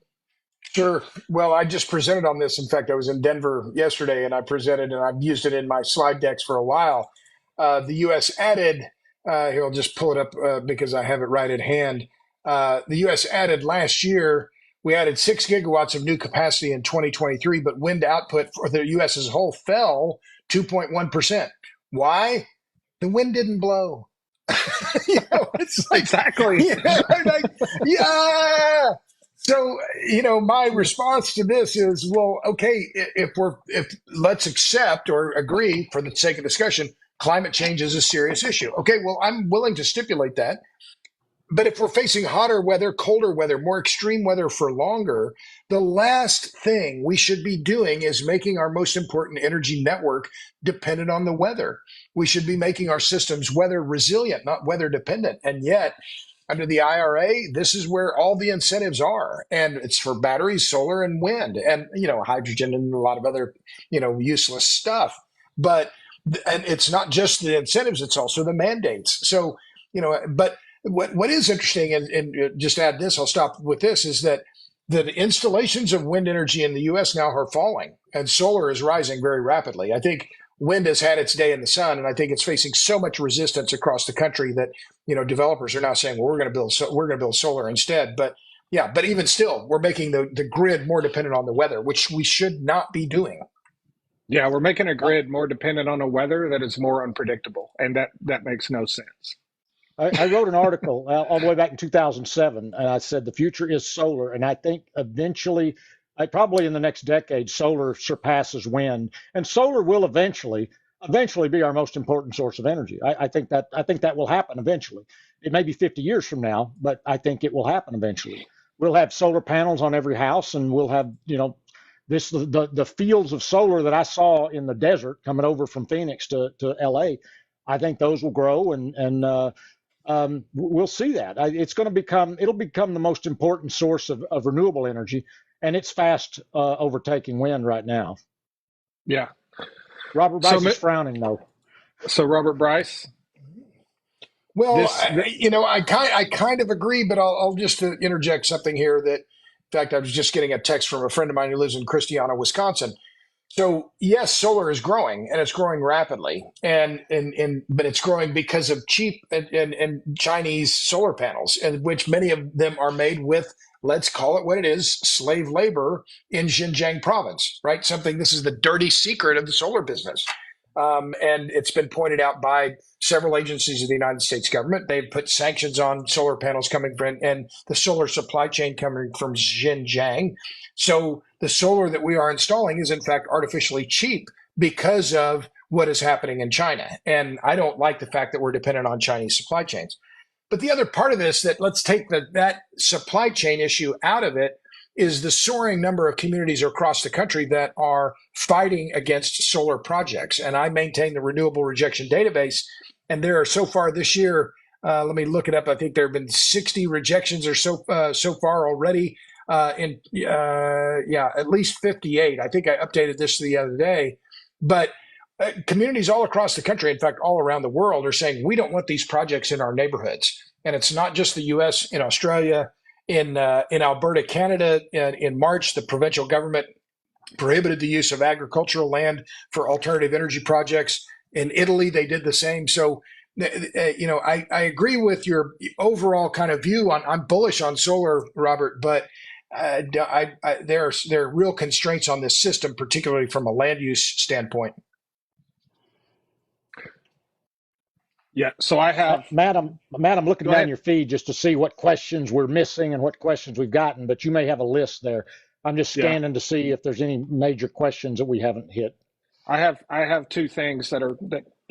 Sure. Well, I just presented on this. In fact, I was in Denver yesterday, and I presented, and I've used it in my slide decks for a while. The U.S. added, here, I'll just pull it up because I have it right at hand. The U.S. added last year, we added 6 gigawatts of new capacity in 2023, but wind output for the U.S. as a whole fell 2.1%. Why? The wind didn't blow. It's like, exactly. Yeah. So, my response to this is, well, okay, if let's accept or agree for the sake of discussion, climate change is a serious issue. Okay, well, I'm willing to stipulate that. But if we're facing hotter weather, colder weather, more extreme weather for longer, the last thing we should be doing is making our most important energy network dependent on the weather. We should be making our systems weather resilient, not weather dependent. And yet, under the IRA, this is where all the incentives are. And it's for batteries, solar, and wind, and hydrogen and a lot of other, useless stuff. But and it's not just the incentives, it's also the mandates. So, but what is interesting, and just add this, I'll stop with this, is that the installations of wind energy in the U.S. now are falling, and solar is rising very rapidly. I think wind has had its day in the sun, and I think it's facing so much resistance across the country that developers are now saying, well, we're going to build solar instead. But yeah, but even still, we're making the grid more dependent on the weather, which we should not be doing. Yeah, we're making a grid more dependent on a weather that is more unpredictable, and that makes no sense. I wrote an article all the way back in 2007, and I said the future is solar, and I think eventually, probably in the next decade, solar surpasses wind, and solar will eventually be our most important source of energy. I think that will happen eventually. It may be 50 years from now, but I think it will happen eventually. We'll have solar panels on every house, and we'll have the fields of solar that I saw in the desert coming over from Phoenix to LA. I think those will grow, and we'll see that. It'll become the most important source of renewable energy, and it's fast overtaking wind right now. Yeah. Robert Bryce is frowning though. So Robert Bryce. Well, I kind of agree, but I'll just interject something here that, in fact, I was just getting a text from a friend of mine who lives in Christiana, Wisconsin. So yes, solar is growing, and it's growing rapidly, but it's growing because of cheap and Chinese solar panels, and which many of them are made with, let's call it what it is, slave labor in Xinjiang province, right? This is the dirty secret of the solar business. And it's been pointed out by several agencies of the United States government. They've put sanctions on solar panels coming from, and the solar supply chain coming from Xinjiang. So the solar that we are installing is in fact artificially cheap because of what is happening in China. And I don't like the fact that we're dependent on Chinese supply chains. But the other part of this, that let's take that supply chain issue out of it, is the soaring number of communities across the country that are fighting against solar projects. And I maintain the renewable rejection database. And there are so far this year, let me look it up. I think there have been 60 rejections or so far already. At least 58. I think I updated this the other day. But communities all across the country, in fact, all around the world, are saying we don't want these projects in our neighborhoods. And it's not just the U.S., in Australia, in Alberta, Canada. In March, the provincial government prohibited the use of agricultural land for alternative energy projects. In Italy, they did the same. So, I agree with your overall kind of view on. I'm bullish on solar, Robert, but there are real constraints on this system, particularly from a land use standpoint. Yeah, so I have Matt, I'm looking down your feed just to see what questions we're missing and what questions we've gotten, but you may have a list there. I'm just scanning to see if there's any major questions that we haven't hit. I have two things that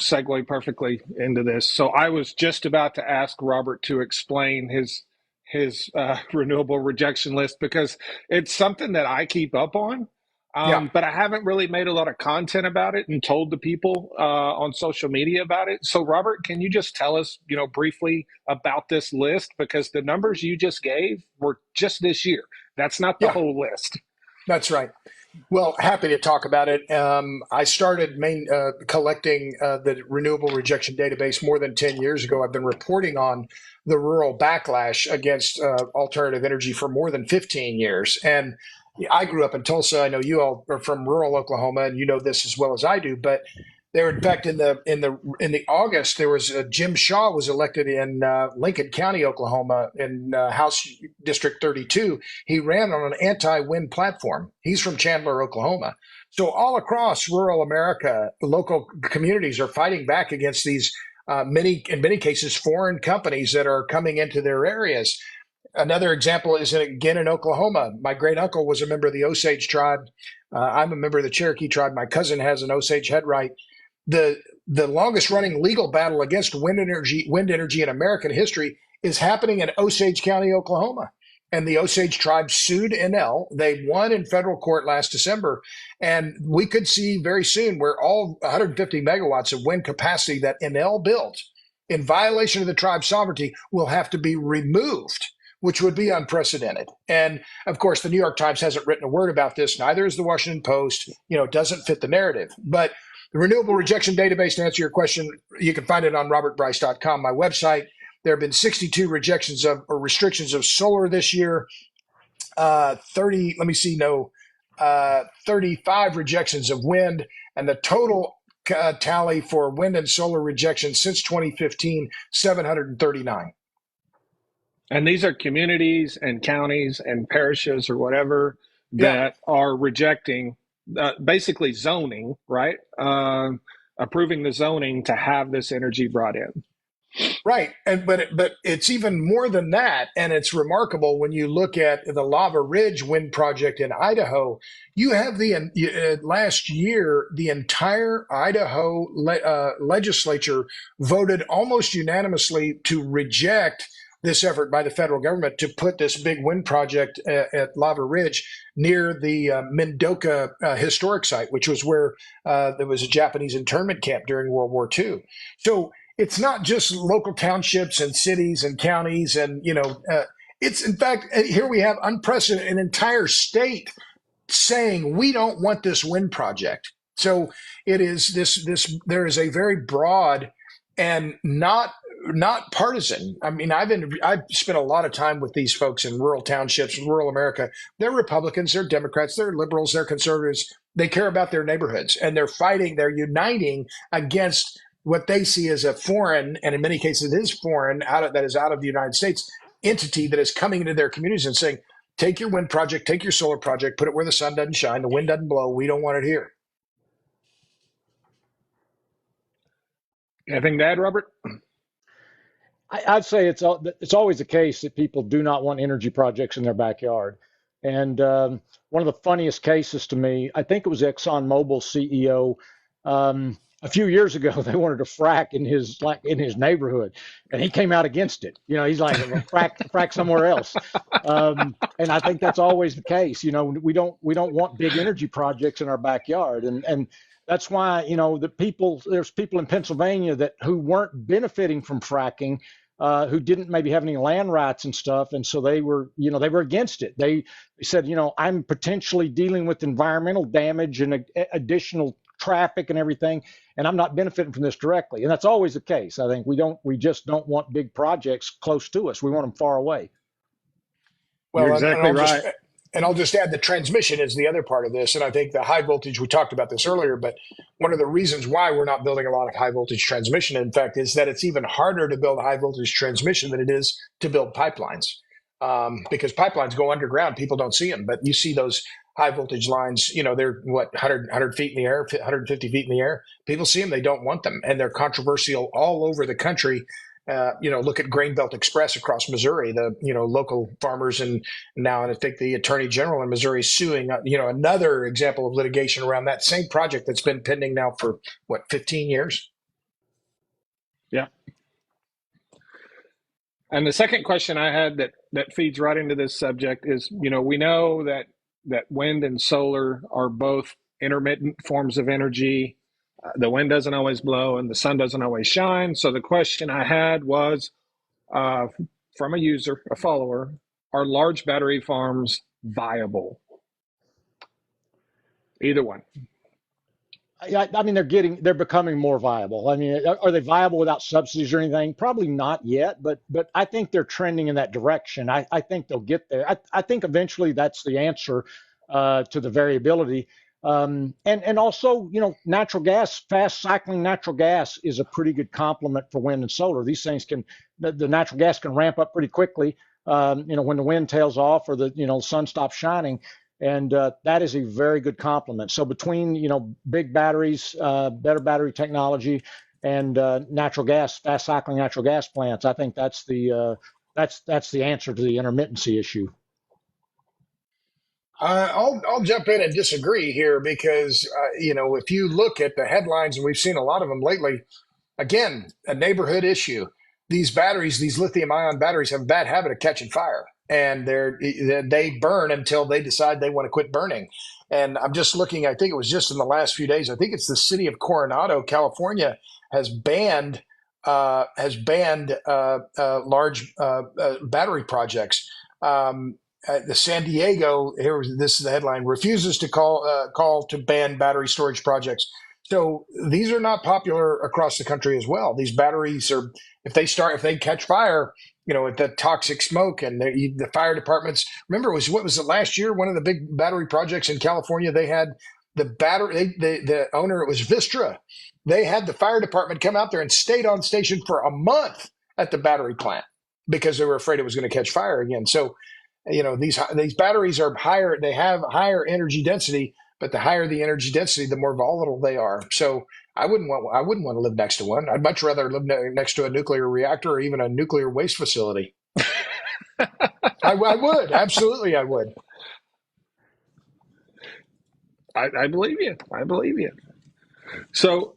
segue perfectly into this. So I was just about to ask Robert to explain his renewable rejection list, because it's something that I keep up on. But I haven't really made a lot of content about it and told the people on social media about it. So, Robert, can you just tell us, briefly about this list? Because the numbers you just gave were just this year. That's not the whole list. That's right. Well, happy to talk about it. I started collecting the renewable rejection database more than 10 years ago. I've been reporting on the rural backlash against alternative energy for more than 15 years. And I grew up in Tulsa. I know you all are from rural Oklahoma, and you know this as well as I do. But there, in fact, in the August, there was Jim Shaw was elected in Lincoln County, Oklahoma, in House District 32. He ran on an anti-wind platform. He's from Chandler, Oklahoma. So all across rural America, local communities are fighting back against these in many cases, foreign companies that are coming into their areas. Another example is again in Oklahoma. My great uncle was a member of the Osage tribe. I'm a member of the Cherokee tribe. My cousin has an Osage head right. the longest running legal battle against wind energy in American history is happening in Osage County, Oklahoma. And the Osage tribe sued Enel. They won in federal court last December. And we could see very soon where all 150 megawatts of wind capacity that Enel built in violation of the tribe's sovereignty will have to be removed, which would be unprecedented. And of course, the New York Times hasn't written a word about this. Neither has the Washington Post. It doesn't fit the narrative. But the Renewable Rejection Database, to answer your question, you can find it on robertbryce.com, my website. There have been 62 rejections of or restrictions of solar this year. 35 rejections of wind, and the total tally for wind and solar rejections since 2015, 739. And these are communities and counties and parishes or whatever that are rejecting, basically zoning, right? Approving the zoning to have this energy brought in. Right. But it's even more than that. And it's remarkable when you look at the Lava Ridge wind project in Idaho. You have last year, the entire Idaho legislature voted almost unanimously to reject this effort by the federal government to put this big wind project at Lava Ridge near the Mendoka historic site, which was where there was a Japanese internment camp during World War II. So it's not just local townships and cities and counties and, it's in fact, here we have unprecedented, an entire state saying we don't want this wind project. So it is there is a very broad and not partisan. I mean, I've spent a lot of time with these folks in rural townships, in rural America. They're Republicans, they're Democrats, they're liberals, they're conservatives. They care about their neighborhoods, and they're uniting against what they see as a foreign, and in many cases it is foreign, out of the United States entity that is coming into their communities and saying, take your wind project, take your solar project, put it where the sun doesn't shine, the wind doesn't blow, we don't want it here. Anything to add, Robert? I'd say it's always the case that people do not want energy projects in their backyard. And one of the funniest cases to me, I think it was ExxonMobil CEO. A few years ago, they wanted to frack in his neighborhood, and he came out against it. He's like, frack somewhere else. And I think that's always the case. We don't want big energy projects in our backyard, and that's why there's people in Pennsylvania who weren't benefiting from fracking, who didn't maybe have any land rights and stuff, and so they were against it. They said, I'm potentially dealing with environmental damage and additional traffic and everything, and I'm not benefiting from this directly. And that's always the case. I think we just don't want big projects close to us. We want them far away. Well, you're exactly right. I'll just add the transmission is the other part of this. And I think the high voltage, we talked about this earlier, but one of the reasons why we're not building a lot of high voltage transmission, in fact, is that it's even harder to build high voltage transmission than it is to build pipelines. Because pipelines go underground, people don't see them, but you see those high voltage lines, they're 100 feet in the air, 150 feet in the air. People see them, they don't want them. And they're controversial all over the country. Look at Grain Belt Express across Missouri, the, local farmers and I think the attorney general in Missouri suing, another example of litigation around that same project that's been pending now for 15 years. Yeah. And the second question I had that feeds right into this subject is, we know that wind and solar are both intermittent forms of energy. The wind doesn't always blow and the sun doesn't always shine. So the question I had was from a user, a follower, are large battery farms viable? Either one. I mean, they're becoming more viable. I mean, are they viable without subsidies or anything? Probably not yet, but I think they're trending in that direction. I think they'll get there. I think eventually that's the answer to the variability. And also, natural gas, fast cycling natural gas is a pretty good complement for wind and solar. These things the natural gas can ramp up pretty quickly, when the wind tails off or the sun stops shining. And that is a very good complement. So between, big batteries, better battery technology, and natural gas, fast cycling natural gas plants, I think that's the answer to the intermittency issue. I'll jump in and disagree here because if you look at the headlines, and we've seen a lot of them lately, again, a neighborhood issue. These batteries, these lithium ion batteries, have a bad habit of catching fire, and they burn until they decide they want to quit burning. And I'm just looking. I think it was just in the last few days. I think it's the city of Coronado, California, has banned large battery projects. The San Diego, this is the headline, refuses to call to ban battery storage projects. So these are not popular across the country as well. These batteries are, if they catch fire, with the toxic smoke and the fire departments. Remember, what was it last year? One of the big battery projects in California, they had the battery, the owner, it was Vistra. They had the fire department come out there and stayed on station for a month at the battery plant because they were afraid it was going to catch fire again. So, these batteries are higher, they have higher energy density, but the higher the energy density, the more volatile they are. So I wouldn't want to live next to one. I'd much rather live next to a nuclear reactor or even a nuclear waste facility. I would. Absolutely, I would. I believe you. I believe you. So,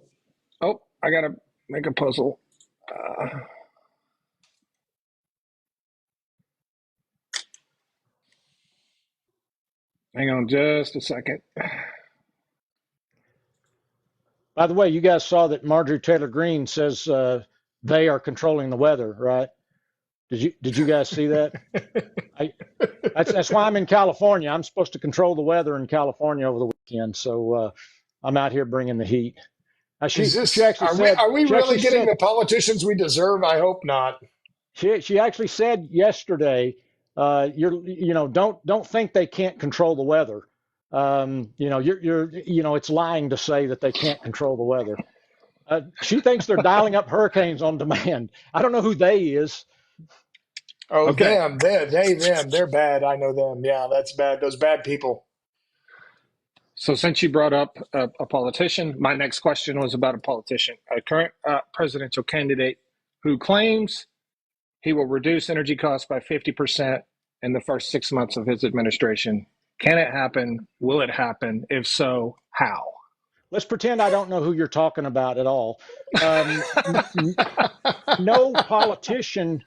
I got to make a puzzle. Hang on just a second. By the way, you guys saw that Marjorie Taylor Greene says they are controlling the weather, right? Did you guys see that? That's why I'm in California. I'm supposed to control the weather in California over the weekend, so I'm out here bringing the heat. She actually said, are we really getting the politicians we deserve? I hope not. She actually said yesterday, don't think they can't control the weather. It's lying to say that they can't control the weather. She thinks they're dialing up hurricanes on demand. I don't know who they is. Oh, okay. Them, they're bad. I know them. Yeah, that's bad. Those bad people. So since you brought up a politician, my next question was about a politician, a current presidential candidate who claims he will reduce energy costs by 50% in the first 6 months of his administration. Can it happen? Will it happen? If so, how? Let's pretend I don't know who you're talking about at all. No politician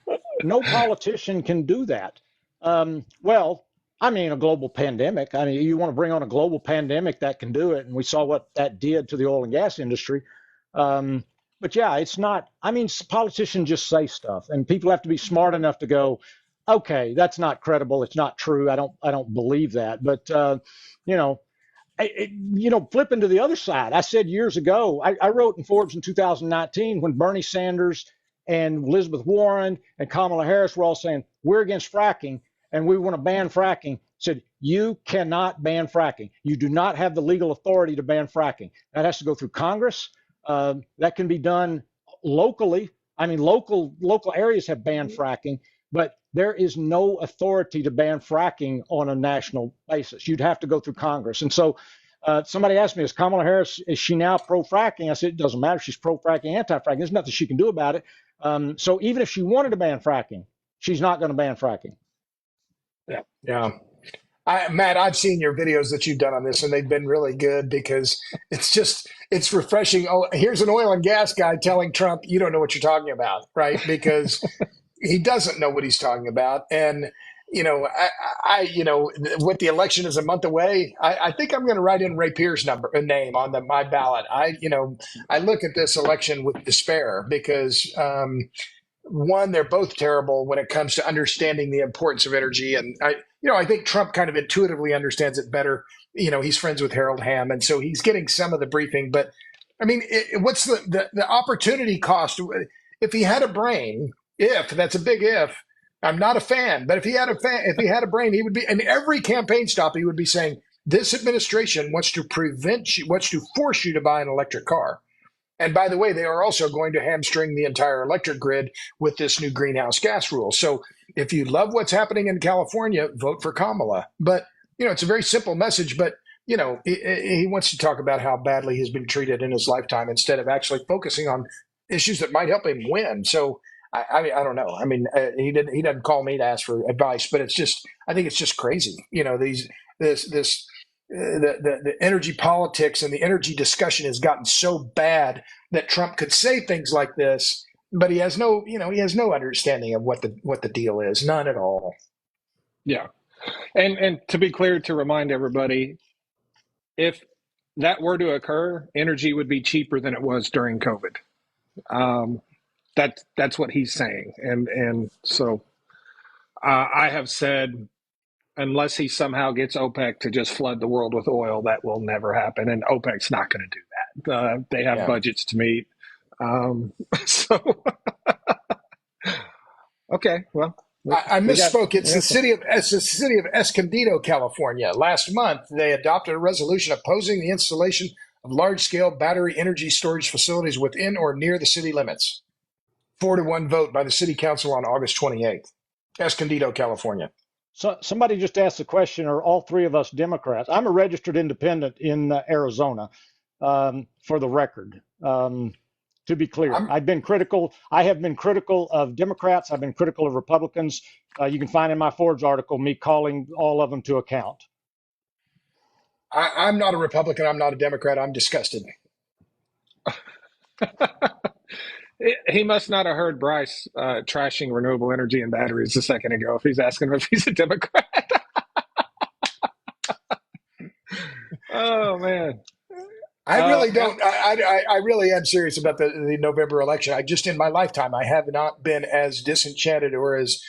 can do that. Well, I mean, a global pandemic. I mean, you want to bring on a global pandemic that can do it, and we saw what that did to the oil and gas industry. But yeah, it's not. I mean, politicians just say stuff, and people have to be smart enough to go, okay, that's not credible. It's not true. I don't believe that. But flipping to the other side, I said years ago, I wrote in Forbes in 2019 when Bernie Sanders and Elizabeth Warren and Kamala Harris were all saying, we're against fracking and we want to ban fracking, said, you cannot ban fracking. You do not have the legal authority to ban fracking. That has to go through Congress. That can be done locally. I mean, local areas have banned fracking, but there is no authority to ban fracking on a national basis. You'd have to go through Congress. And so somebody asked me, is Kamala Harris, is she now pro-fracking? I said, it doesn't matter if she's pro-fracking, anti-fracking. There's nothing she can do about it. So even if she wanted to ban fracking, she's not going to ban fracking. Yeah. Matt, I've seen your videos that you've done on this, and they've been really good because it's refreshing. Oh, here's an oil and gas guy telling Trump, you don't know what you're talking about, right? Because he doesn't know what he's talking about. And, with the election is a month away, I think I'm going to write in Ray Pierce's name on my ballot. I look at this election with despair because, one, they're both terrible when it comes to understanding the importance of energy. And I think Trump kind of intuitively understands it better. He's friends with Harold Hamm, and so he's getting some of the briefing. But I mean, what's the opportunity cost? If he had a brain, that's a big if. I'm not a fan, but if he had a brain, he would be. In every campaign stop, he would be saying, "This administration wants to force you to buy an electric car." And by the way, they are also going to hamstring the entire electric grid with this new greenhouse gas rule. So if you love what's happening in California, vote for Kamala. But, it's a very simple message. But, he wants to talk about how badly he's been treated in his lifetime instead of actually focusing on issues that might help him win. So, I don't know. I mean, he doesn't call me to ask for advice, but I think it's just crazy. The energy politics and the energy discussion has gotten so bad that Trump could say things like this, but he has no understanding of what the deal is, none at all. Yeah. And to be clear, to remind everybody, if that were to occur, energy would be cheaper than it was during COVID. That's what he's saying, and so I have said, unless he somehow gets OPEC to just flood the world with oil, that will never happen, and OPEC's not going to do that. They have budgets to meet. So okay, well. I misspoke. It's the city of Escondido, California. Last month, they adopted a resolution opposing the installation of large-scale battery energy storage facilities within or near the city limits. 4-1 vote by the city council on August 28th. Escondido, California. So somebody just asked the question, are all three of us Democrats? I'm a registered independent in Arizona, for the record. To be clear, I have been critical of Democrats. I've been critical of Republicans. You can find in my Forbes article me calling all of them to account. I'm not a Republican. I'm not a Democrat. I'm disgusted. He must not have heard Bryce trashing renewable energy and batteries a second ago if he's asking him if he's a Democrat. Oh, man. I really don't. I really am serious about the November election. In my lifetime, I have not been as disenchanted or as,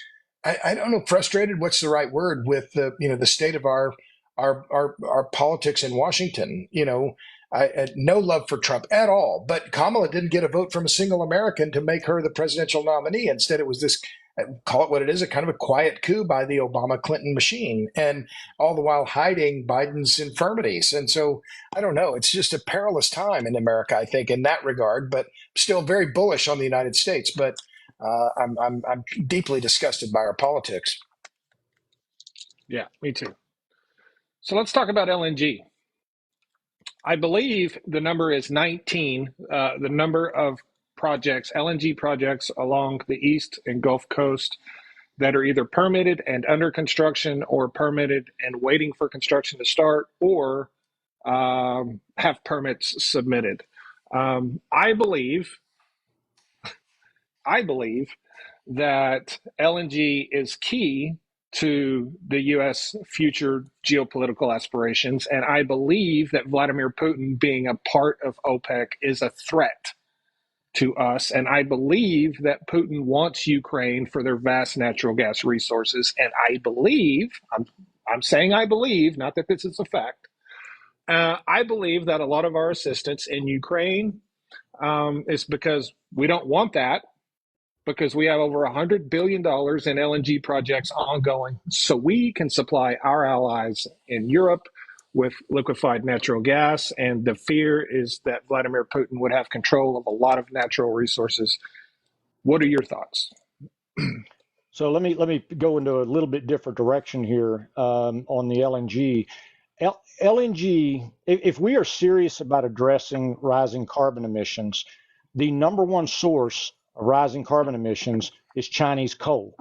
I don't know, frustrated. What's the right word with the state of our politics in Washington? I had no love for Trump at all, but Kamala didn't get a vote from a single American to make her the presidential nominee. Instead, it was this, call it what it is, a kind of a quiet coup by the Obama-Clinton machine, and all the while hiding Biden's infirmities. And so, I don't know, it's just a perilous time in America, I think, in that regard, but still very bullish on the United States. But I'm deeply disgusted by our politics. Yeah, me too. So let's talk about LNG. I believe the number is 19, the number of projects, LNG projects along the East and Gulf Coast that are either permitted and under construction or permitted and waiting for construction to start or have permits submitted. I believe that LNG is key to the U.S. future geopolitical aspirations. And I believe that Vladimir Putin being a part of OPEC is a threat to us. And I believe that Putin wants Ukraine for their vast natural gas resources. And I believe, I'm saying I believe, not that this is a fact, I believe that a lot of our assistance in Ukraine is because we don't want that, because we have over $100 billion in LNG projects ongoing, so we can supply our allies in Europe with liquefied natural gas. And the fear is that Vladimir Putin would have control of a lot of natural resources. What are your thoughts? So let me go into a little bit different direction here on the LNG. LNG, if we are serious about addressing rising carbon emissions, the number one source of rising carbon emissions is Chinese coal.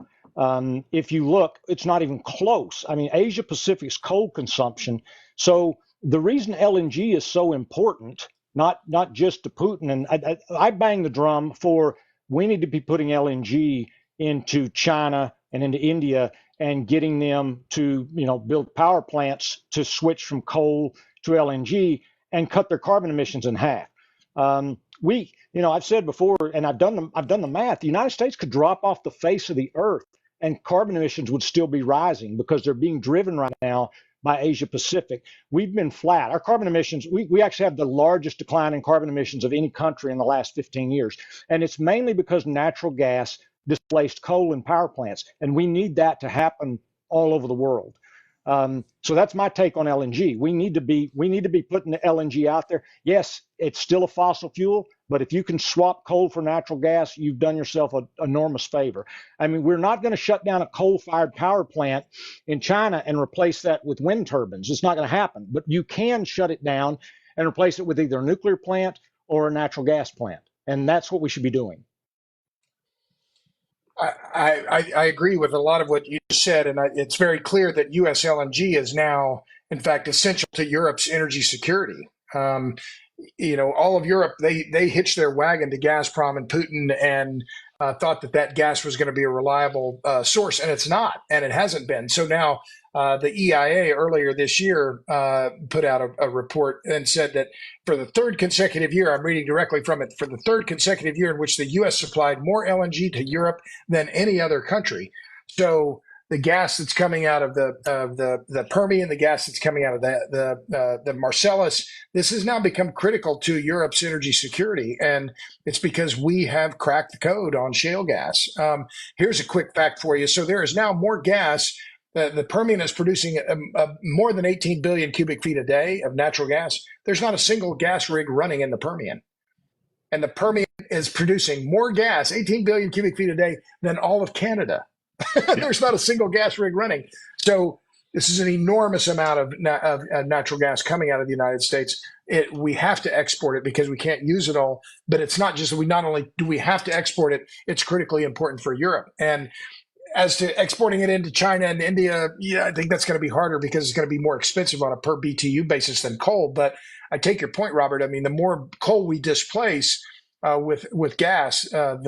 If you look, it's not even close. I mean, Asia Pacific's coal consumption. So the reason LNG is so important, not just to Putin, and I bang the drum for we need to be putting LNG into China and into India and getting them to build power plants to switch from coal to LNG and cut their carbon emissions in half. I've said before, and I've done the math. The United States could drop off the face of the earth, and carbon emissions would still be rising because they're being driven right now by Asia Pacific. We've been flat. Our carbon emissions, we actually have the largest decline in carbon emissions of any country in the last 15 years, and it's mainly because natural gas displaced coal in power plants, and we need that to happen all over the world. So that's my take on LNG. We need to be putting the LNG out there. Yes, it's still a fossil fuel, but if you can swap coal for natural gas, you've done yourself an enormous favor. I mean, we're not going to shut down a coal-fired power plant in China and replace that with wind turbines. It's not going to happen, but you can shut it down and replace it with either a nuclear plant or a natural gas plant. And that's what we should be doing. I agree with a lot of what you said, and it's very clear that U.S. LNG is now, in fact, essential to Europe's energy security. Um, all of Europe, they hitched their wagon to Gazprom and Putin and thought that that gas was going to be a reliable source, and it's not, and it hasn't been. So now the EIA earlier this year put out a report and said that for the third consecutive year, I'm reading directly from it, for the third consecutive year in which the U.S. supplied more LNG to Europe than any other country. So the gas that's coming out of the Permian, the gas that's coming out of the Marcellus, this has now become critical to Europe's energy security, and it's because we have cracked the code on shale gas. Here's a quick fact for you: so there is now more gas. The Permian is producing more than 18 billion cubic feet a day of natural gas. There's not a single gas rig running in the Permian, and the Permian is producing more gas, 18 billion cubic feet a day, than all of Canada. There's not a single gas rig running. So this is an enormous amount of natural gas coming out of the United States. We have to export it because we can't use it all. But it's not just that we not only do we have to export it, it's critically important for Europe. And as to exporting it into China and India, yeah, I think that's going to be harder because it's going to be more expensive on a per BTU basis than coal. But I take your point, Robert. I mean, the more coal we displace with gas, the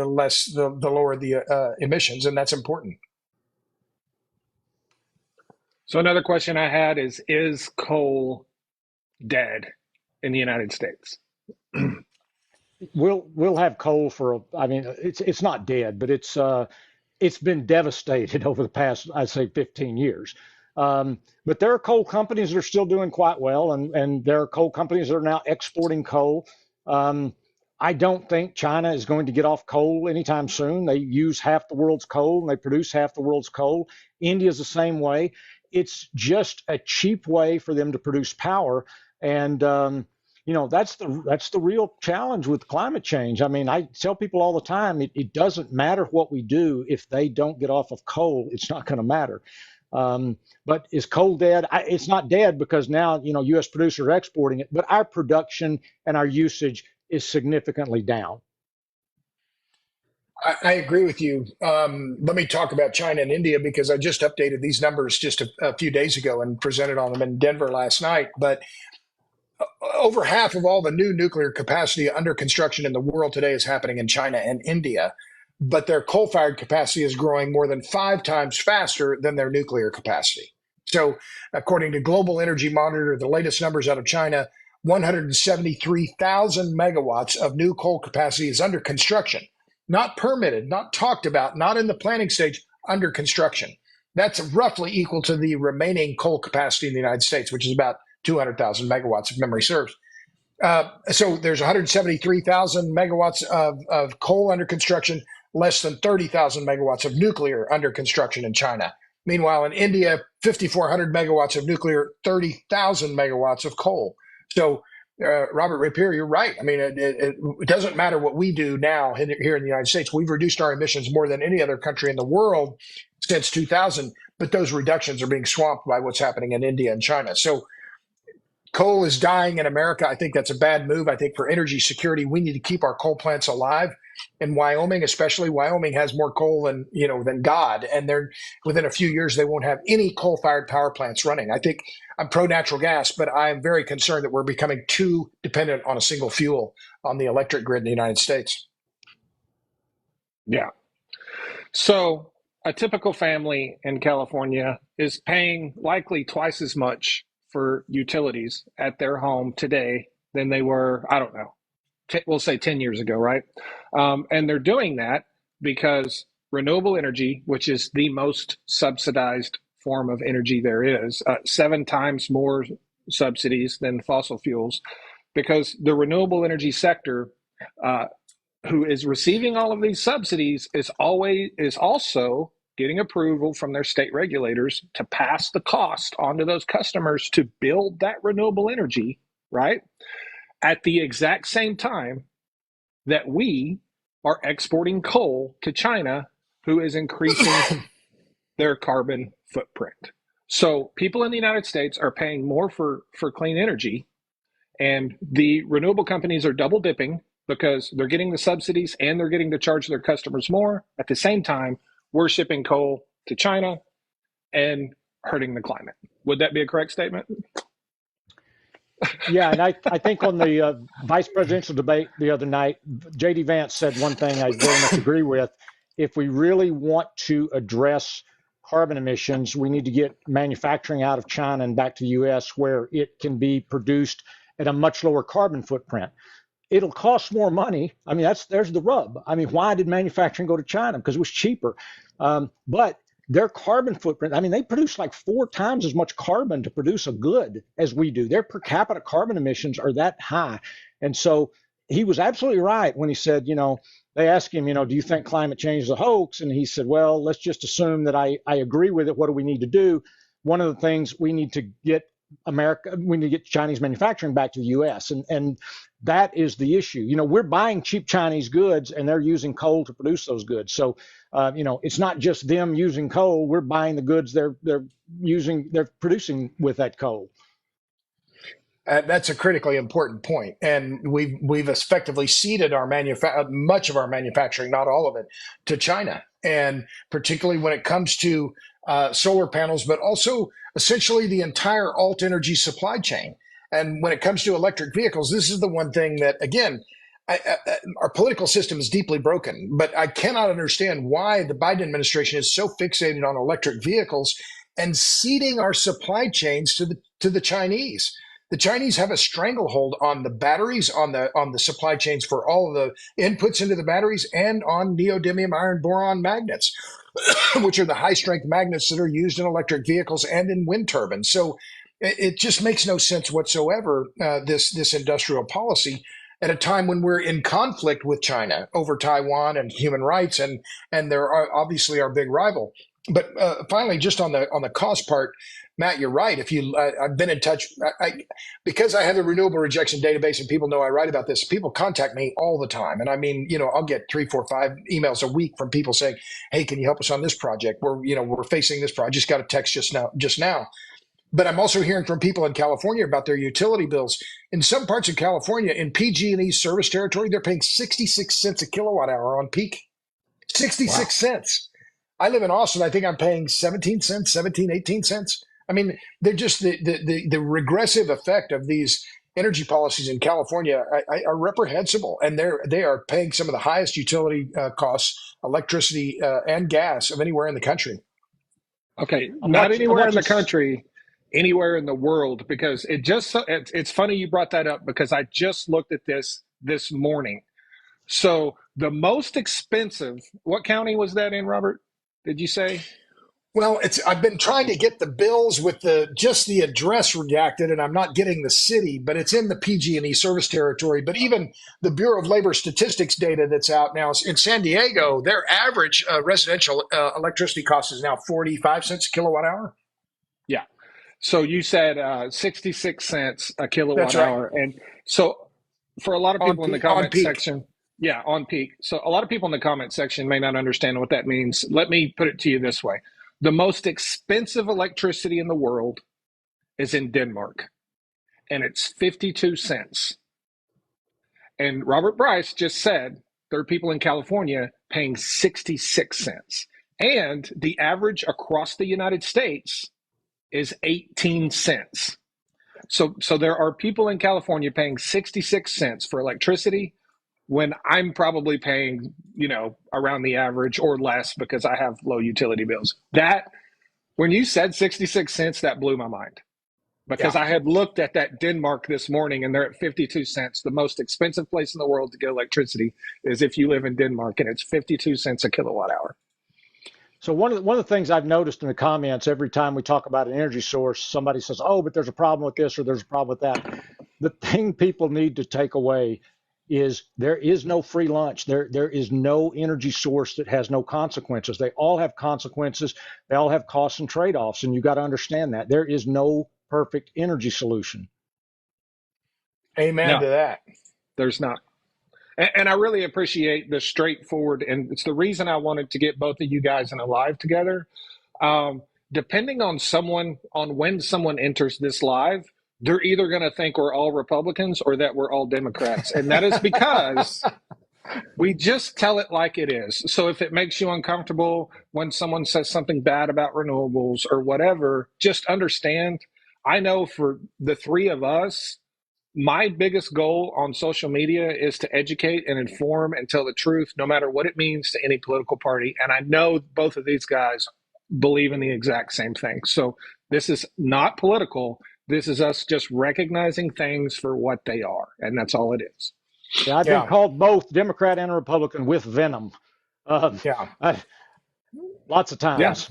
lower the emissions, and that's important. So another question I had is coal dead in the United States? We'll have coal for, I mean, it's not dead, but it's been devastated over the past, I'd say, 15 years. But there are coal companies that are still doing quite well, and there are coal companies that are now exporting coal. I don't think China is going to get off coal anytime soon. They use half the world's coal and they produce half the world's coal. India's the same way. It's just a cheap way for them to produce power, and that's the real challenge with climate change. I mean, I tell people all the time, it doesn't matter what we do if they don't get off of coal. It's not going to matter. But is coal dead? It's not dead because now U.S. producers are exporting it, but our production and our usage is significantly down. I agree with you. Let me talk about China and India because I just updated these numbers just a few days ago and presented on them in Denver last night. But over half of all the new nuclear capacity under construction in the world today is happening in China and India. But their coal-fired capacity is growing more than 5 times faster than their nuclear capacity. So, according to Global Energy Monitor, the latest numbers out of China, 173,000 megawatts of new coal capacity is under construction. Not permitted, not talked about, not in the planning stage, under construction. That's roughly equal to the remaining coal capacity in the United States, which is about 200,000 megawatts, if memory serves. So there's 173,000 megawatts of coal under construction, less than 30,000 megawatts of nuclear under construction in China. Meanwhile, in India, 5,400 megawatts of nuclear, 30,000 megawatts of coal. So Robert Rapier, you're right. I mean, it doesn't matter what we do now here in the United States. We've reduced our emissions more than any other country in the world since 2000, but those reductions are being swamped by what's happening in India and China. So coal is dying in America. I think that's a bad move. I think for energy security, we need to keep our coal plants alive. In Wyoming, especially, Wyoming has more coal than God, and within a few years they won't have any coal-fired power plants running. I think I'm pro natural gas, but I am very concerned that we're becoming too dependent on a single fuel on the electric grid in the United States. Yeah. So a typical family in California is paying likely twice as much for utilities at their home today than they were, I don't know, we'll say 10 years ago, right? And they're doing that because renewable energy, which is the most subsidized form of energy there is, 7 times more subsidies than fossil fuels, because the renewable energy sector, who is receiving all of these subsidies, is also getting approval from their state regulators to pass the cost onto those customers to build that renewable energy, right? At the exact same time that we are exporting coal to China, who is increasing their carbon footprint. So people in the United States are paying more for clean energy, and the renewable companies are double dipping because they're getting the subsidies and they're getting to charge their customers more. At the same time, we're shipping coal to China and hurting the climate. Would that be a correct statement? Yeah, and I think on the vice presidential debate the other night, J.D. Vance said one thing I very much agree with. If we really want to address carbon emissions, we need to get manufacturing out of China and back to the U.S. where it can be produced at a much lower carbon footprint. It'll cost more money. I mean, there's the rub. I mean, why did manufacturing go to China? Because it was cheaper. But their carbon footprint, I mean, they produce like 4 times as much carbon to produce a good as we do. Their per capita carbon emissions are that high. And so he was absolutely right when he said, they asked him, do you think climate change is a hoax? And he said, well, let's just assume that I agree with it. What do we need to do? One of the things we need to get we need to get Chinese manufacturing back to the U.S. And that is the issue. We're buying cheap Chinese goods and they're using coal to produce those goods. So, it's not just them using coal. We're buying the goods they're producing with that coal. That's a critically important point, and we've effectively ceded much of our manufacturing, not all of it, to China, and particularly when it comes to solar panels, but also essentially the entire alt energy supply chain. And when it comes to electric vehicles, this is the one thing that, again, our political system is deeply broken. But I cannot understand why the Biden administration is so fixated on electric vehicles and ceding our supply chains to the Chinese. The Chinese have a stranglehold on the batteries, on the supply chains for all of the inputs into the batteries, and on neodymium iron boron magnets, which are the high strength magnets that are used in electric vehicles and in wind turbines. So it just makes no sense whatsoever, this industrial policy, at a time when we're in conflict with China over Taiwan and human rights, and they're obviously our big rival. But finally, just on the cost part, Matt, you're right. I've been in touch because I have a renewable rejection database, and people know I write about this. People contact me all the time, and I mean, I'll get 3, 4, 5 emails a week from people saying, "Hey, can you help us on this project? We're facing this project. I just got a text just now." But I'm also hearing from people in California about their utility bills. In some parts of California, in PG&E service territory, they're paying 66 cents a kilowatt hour on peak. 66 cents. I live in Austin. I think I'm paying 17 cents, 17, 18 cents. I mean, they're just the regressive effect of these energy policies in California are reprehensible, and they are paying some of the highest utility costs, electricity and gas, of anywhere in the country. Okay, not anywhere in the country, anywhere in the world, because it's funny you brought that up, because I just looked at this morning. So the most expensive, what county was that in, Robert? Did you say? Well, I've been trying to get the bills with just the address redacted, and I'm not getting the city, but it's in the PG&E service territory. But even the Bureau of Labor Statistics data that's out now in San Diego, their average residential electricity cost is now 45 cents a kilowatt hour. Yeah. So you said 66 cents a kilowatt That's right. hour. And so for a lot of people in the comment section, yeah, on peak. So a lot of people in the comment section may not understand what that means. Let me put it to you this way. The most expensive electricity in the world is in Denmark, and it's 52 cents. And Robert Bryce just said there are people in California paying 66 cents. And the average across the United States is 18 cents. So there are people in California paying 66 cents for electricity when I'm probably paying, around the average or less because I have low utility bills. That, when you said 66 cents, that blew my mind, because I had looked at that Denmark this morning and they're at 52 cents. The most expensive place in the world to get electricity is if you live in Denmark, and it's 52 cents a kilowatt hour. So one of the things I've noticed in the comments every time we talk about an energy source, somebody says, "Oh, but there's a problem with this or there's a problem with that." The thing people need to take away is there is no free lunch. There is no energy source that has no consequences. They all have consequences. They all have costs and trade-offs, and you got to understand that. There is no perfect energy solution. Amen to that. There's not. And I really appreciate the straightforward, and it's the reason I wanted to get both of you guys in a live together. Depending on when someone enters this live, they're either going to think we're all Republicans or that we're all Democrats. And that is because we just tell it like it is. So if it makes you uncomfortable when someone says something bad about renewables or whatever, just understand. I know for the three of us, my biggest goal on social media is to educate and inform and tell the truth, no matter what it means to any political party. And I know both of these guys believe in the exact same thing. So this is not political. This is us just recognizing things for what they are. And that's all it is. Yeah, I've been Yeah. called both Democrat and Republican with venom. Yeah. Lots of times.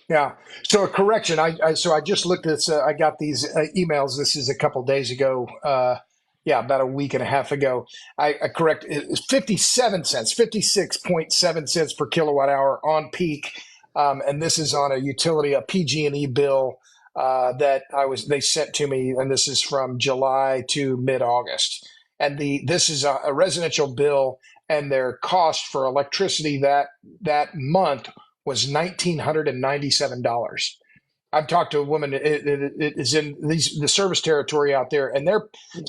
Yeah. So a correction. So I just looked at this. I got these emails. This is a couple days ago. About a week and a half ago. I correct. It's 57 cents, 56.7 cents per kilowatt hour on peak. And this is on a utility, a PG&E bill that they sent to me, and this is from July to mid-August. And this is a residential bill, and their cost for electricity that month was $1,997. I've talked to a woman. It is in the service territory out there, and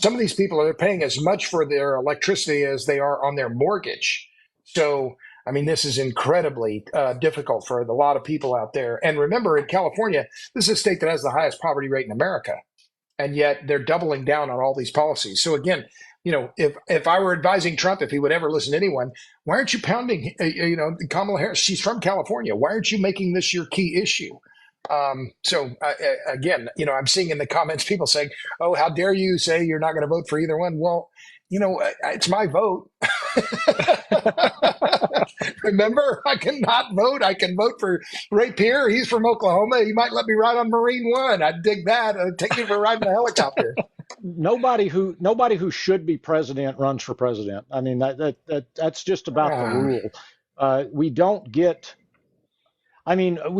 some of these people are paying as much for their electricity as they are on their mortgage. So, I mean, this is incredibly difficult for a lot of people out there. And remember, in California, this is a state that has the highest poverty rate in America, and yet they're doubling down on all these policies. So again, if I were advising Trump, if he would ever listen to anyone, why aren't you pounding, Kamala Harris? She's from California. Why aren't you making this your key issue? Again, I'm seeing in the comments people saying, "Oh, how dare you say you're not going to vote for either one?" Well, it's my vote. Remember, I cannot vote. I can vote for Ray Pierre. He's from Oklahoma. He might let me ride on Marine One. I'd dig that. Take me for a ride in a helicopter. Nobody who should be president runs for president. I mean, that's just about the rule. We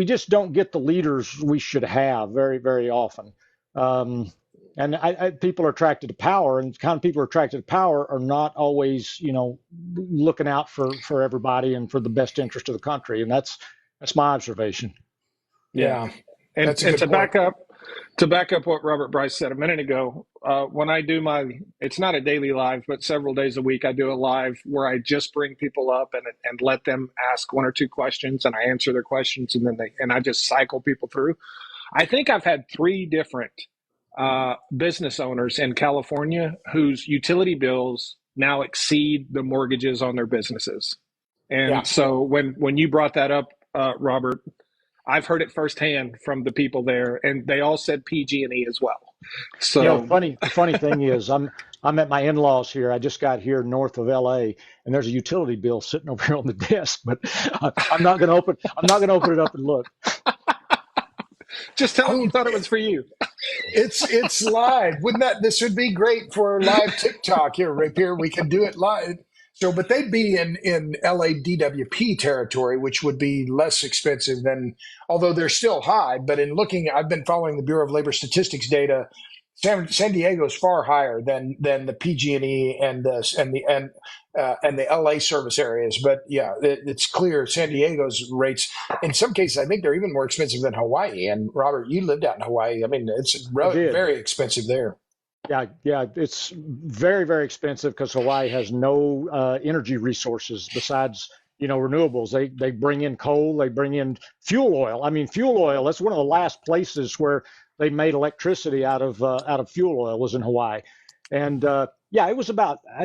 just don't get the leaders we should have very, very often. And people are attracted to power, and the kind of people who are attracted to power are not always, looking out for everybody and for the best interest of the country. And that's my observation. Yeah. And to back up what Robert Bryce said a minute ago, when I do it's not a daily live, but several days a week, I do a live where I just bring people up and let them ask one or two questions, and I answer their questions, and I just cycle people through. I think I've had 3 different business owners in California whose utility bills now exceed the mortgages on their businesses. And so when you brought that up, Robert, I've heard it firsthand from the people there, and they all said PG&E as well. So funny thing is, I'm at my in-laws here. I just got here north of LA, and there's a utility bill sitting over here on the desk, but I'm not going to open it up and look. Just tell them you thought it was for you. It's live. This would be great for live TikTok here, Ray Pierre. We can do it live. So, but they'd be in LA DWP territory, which would be less expensive than, although they're still high. But I've been following the Bureau of Labor Statistics data. San Diego is far higher than the PG&E and the LA service areas. But yeah, it's clear San Diego's rates, in some cases, I think they're even more expensive than Hawaii. And Robert, you lived out in Hawaii. I mean, it's very expensive there. Yeah, it's very, very expensive because Hawaii has no energy resources besides, renewables. They bring in coal, they bring in fuel oil. I mean, fuel oil, that's one of the last places where they made electricity out of fuel oil was in Hawaii. And I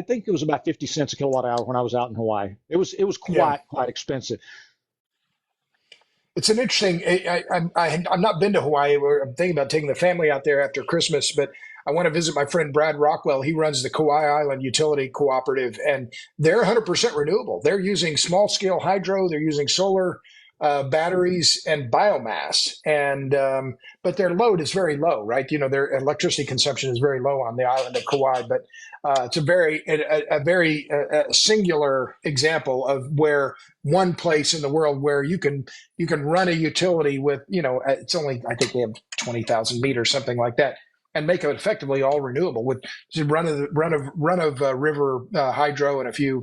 think it was about 50 cents a kilowatt hour when I was out in Hawaii. It was quite expensive. It's an interesting. I've not been to Hawaii. I'm thinking about taking the family out there after Christmas, but I want to visit my friend Brad Rockwell. He runs the Kauai Island Utility Cooperative, and they're 100% renewable. They're using small scale hydro. They're using solar batteries and biomass, and but their load is very low, right? Their electricity consumption is very low on the island of Kauai, but it's a very singular example of where one place in the world where you can run a utility with, it's only, I think they have 20,000 meters, something like that, and make it effectively all renewable with run of river hydro and a few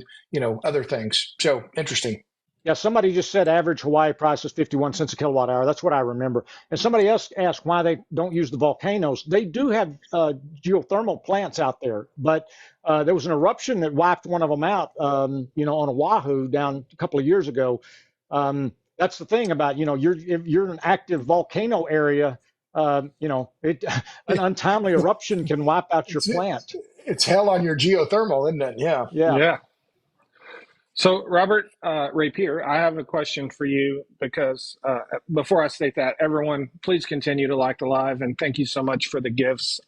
other things. So interesting. Yeah, somebody just said average Hawaii price is 51 cents a kilowatt hour. That's what I remember. And somebody else asked why they don't use the volcanoes. They do have geothermal plants out there, but there was an eruption that wiped one of them out, on Oahu down a couple of years ago. That's the thing about, if you're in an active volcano area, an untimely eruption can wipe out your It's plant. it's hell on your geothermal, isn't it? Yeah. Yeah. Yeah. So, Robert Rapier, I have a question for you because before I state that, everyone, please continue to like the live and thank you so much for the gifts.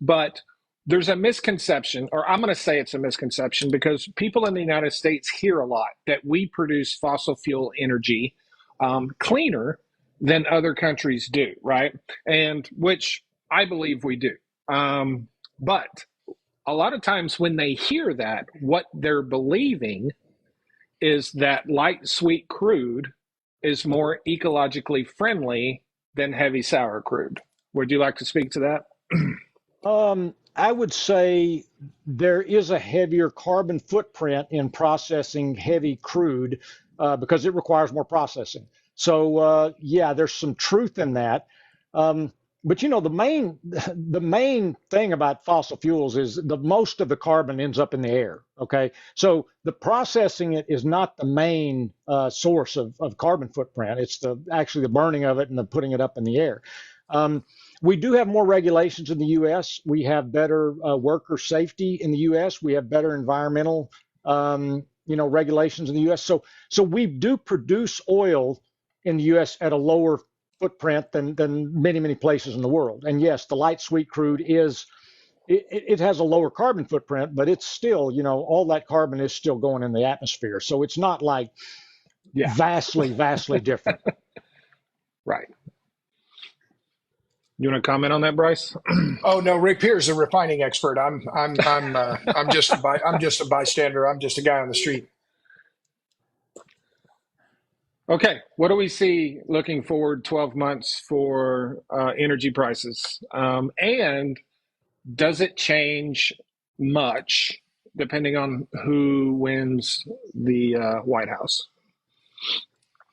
But there's a misconception, or I'm going to say it's a misconception, because people in the United States hear a lot that we produce fossil fuel energy cleaner than other countries do, right? And which I believe we do. But a lot of times when they hear that, what they're believing is that light sweet crude is more ecologically friendly than heavy sour crude. Would you like to speak to that? I would say there is a heavier carbon footprint in processing heavy crude because it requires more processing. So yeah, there's some truth in that. But the main thing about fossil fuels is the most of the carbon ends up in the air. Okay, so the processing it is not the main source of carbon footprint. It's actually the burning of it and the putting it up in the air. We do have more regulations in the U.S. We have better worker safety in the U.S. We have better environmental, regulations in the U.S. So we do produce oil in the U.S. at a lower footprint than many places in the world. And yes, the light sweet crude it has a lower carbon footprint, but it's still, all that carbon is still going in the atmosphere. So it's not like vastly different. Right. You want to comment on that, Bryce? Oh no, Rapier's a refining expert. I'm just a bystander. I'm just a guy on the street. Okay, what do we see looking forward 12 months for energy prices? And does it change much depending on who wins the White House?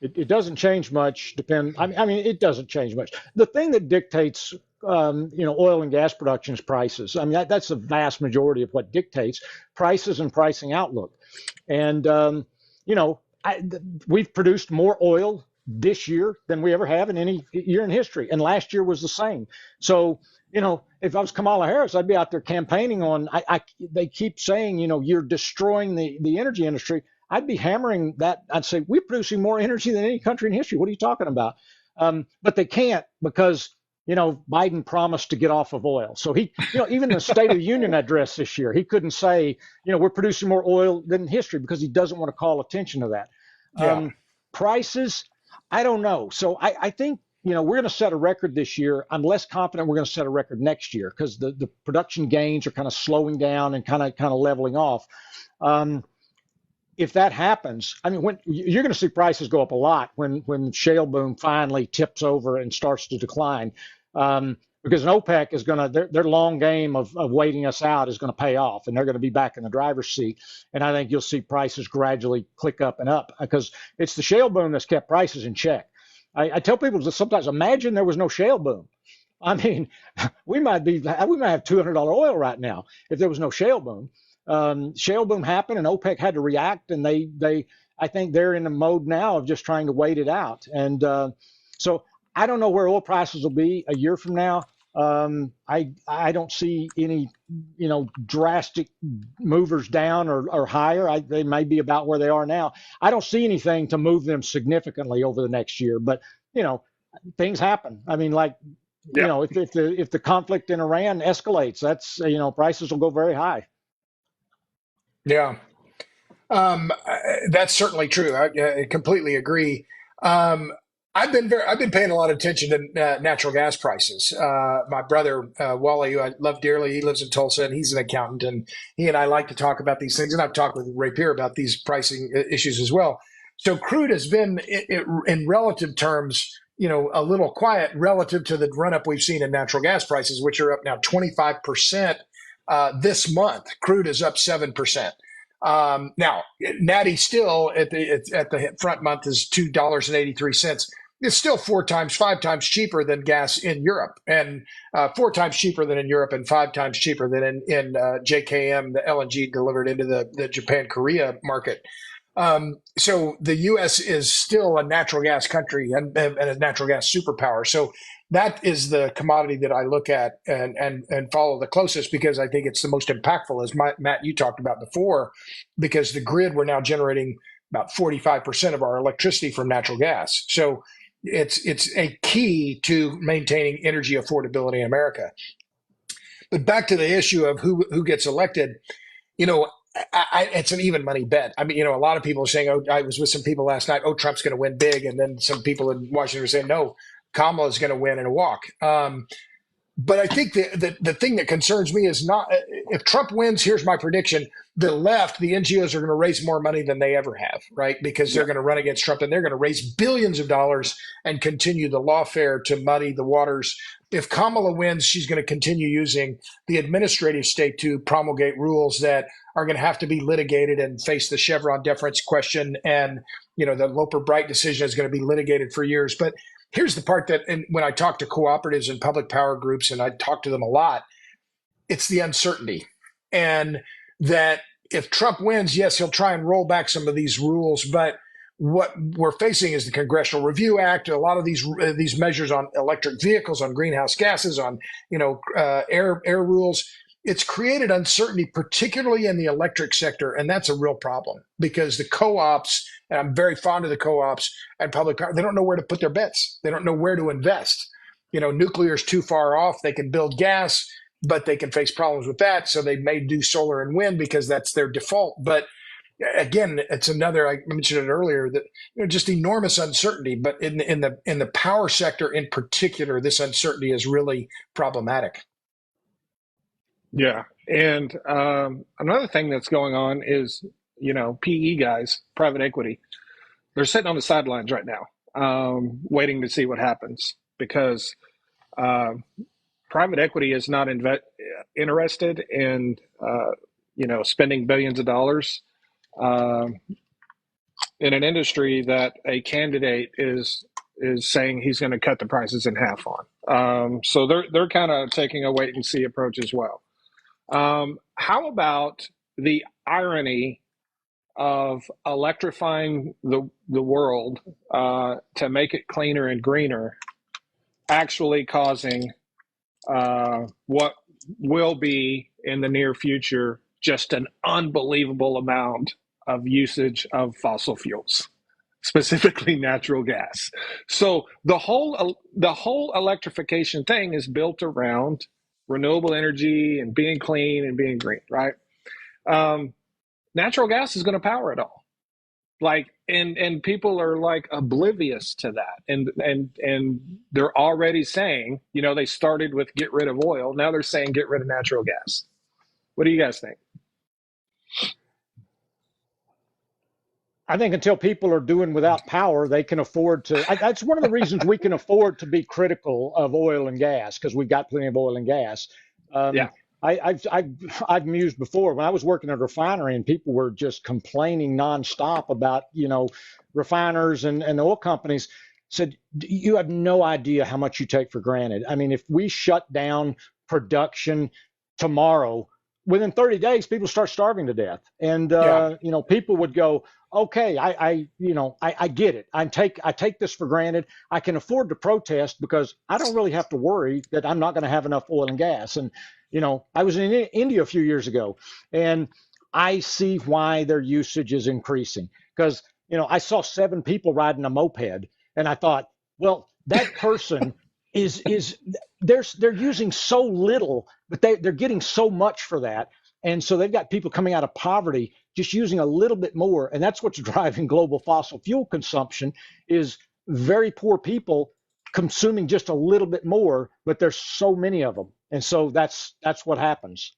It doesn't change much. It doesn't change much. The thing that dictates, oil and gas production's prices. I mean, that's the vast majority of what dictates prices and pricing outlook. And we've produced more oil this year than we ever have in any year in history, and last year was the same. So, if I was Kamala Harris, I'd be out there campaigning on. They keep saying, you're destroying the energy industry. I'd be hammering that. I'd say we're producing more energy than any country in history. What are you talking about? But they can't because Biden promised to get off of oil. So he, even the State of the Union address this year, he couldn't say, we're producing more oil than history because he doesn't want to call attention to that. Prices, I don't know. So I think we're going to set a record this year. I'm less confident we're going to set a record next year because the production gains are kind of slowing down and kind of leveling off. If that happens, when you're going to see prices go up a lot when shale boom finally tips over and starts to decline, because an OPEC is going to their long game of waiting us out is going to pay off, and they're going to be back in the driver's seat. And I think you'll see prices gradually click up and up because it's the shale boom that's kept prices in check. I tell people that sometimes imagine there was no shale boom. We might have $200 oil right now if there was no shale boom. Shale boom happened and OPEC had to react, and I think they're in a mode now of just trying to wait it out. And so I don't know where oil prices will be a year from now. I don't see any drastic movers down or higher. They may be about where they are now. I don't see anything to move them significantly over the next year. But things happen. If the conflict in Iran escalates, that's prices will go very high. Yeah, that's certainly true. I completely agree. I've been paying a lot of attention to natural gas prices. My brother Wally, who I love dearly, he lives in Tulsa and he's an accountant, and he and I like to talk about these things. And I've talked with Rapier about these pricing issues as well. So crude has been, in relative terms, a little quiet relative to the run up we've seen in natural gas prices, which are up now 25%. This month, crude is up 7%. Now, Natty still at the front month is $2.83. It's still 4 times, 5 times cheaper than gas in Europe, and 4 times cheaper than in Europe, and 5 times cheaper than in JKM, the LNG delivered into the Japan Korea market. So the U.S. is still a natural gas country and a natural gas superpower. So that is the commodity that I look at and follow the closest, because I think it's the most impactful, as Matt, you talked about before, because the grid, we're now generating about 45% of our electricity from natural gas. So it's a key to maintaining energy affordability in America. But back to the issue of who gets elected, you know, it's an even money bet. I mean, you know, a lot of people are saying, oh, I was with some people last night, oh, Trump's going to win big. And then some people in Washington are saying, no, Kamala is going to win in a walk. But I think the thing that concerns me is not if Trump wins. Here's my prediction: the left, the NGOs are going to raise more money than they ever have, right? Because they're going to run against Trump, and they're going to raise billions of dollars and continue the lawfare to muddy the waters. If Kamala wins, she's going to continue using the administrative state to promulgate rules that are going to have to be litigated and face the Chevron deference question. And, you know, the Loper Bright decision is going to be litigated for years. But here's the part that, and when I talk to cooperatives and public power groups, and I talk to them a lot, it's the uncertainty. And that if Trump wins, yes, he'll try and roll back some of these rules, but what we're facing is the Congressional Review Act, a lot of these measures on electric vehicles, on greenhouse gases, on air rules. It's created uncertainty, particularly in the electric sector, and that's a real problem because the co-ops, and I'm very fond of the co-ops and public power, they don't know where to put their bets. They don't know where to invest. You know, nuclear is too far off. They can build gas, but they can face problems with that. So they may do solar and wind because that's their default. But again, it's another, I mentioned it earlier, that just enormous uncertainty. But in the power sector in particular, this uncertainty is really problematic. Yeah. And another thing that's going on is, PE guys, private equity, they're sitting on the sidelines right now, waiting to see what happens because private equity is not interested in, spending billions of dollars in an industry that a candidate is saying he's going to cut the prices in half on. So they're kind of taking a wait and see approach as well. How about the irony of electrifying the world to make it cleaner and greener, actually causing what will be in the near future just an unbelievable amount of usage of fossil fuels, specifically natural gas. So the whole electrification thing is built around renewable energy and being clean and being green, right? Natural gas is going to power it all. And people are oblivious to that. And they're already saying, they started with get rid of oil. Now they're saying get rid of natural gas. What do you guys think? I think until people are doing without power, they can afford to. That's one of the reasons we can afford to be critical of oil and gas, because we've got plenty of oil and gas. Yeah. I've mused before when I was working at a refinery and people were just complaining nonstop about, refiners and oil companies said, you have no idea how much you take for granted. I mean, if we shut down production tomorrow, within 30 days, people start starving to death. And, people would go, okay, I get it. I take this for granted. I can afford to protest because I don't really have to worry that I'm not going to have enough oil and gas. And, I was in India a few years ago, and I see why their usage is increasing because, I saw 7 people riding a moped, and I thought, well, that person they're using so little, but they're getting so much for that. And so they've got people coming out of poverty just using a little bit more. And that's what's driving global fossil fuel consumption is very poor people consuming just a little bit more, but there's so many of them. And so that's what happens.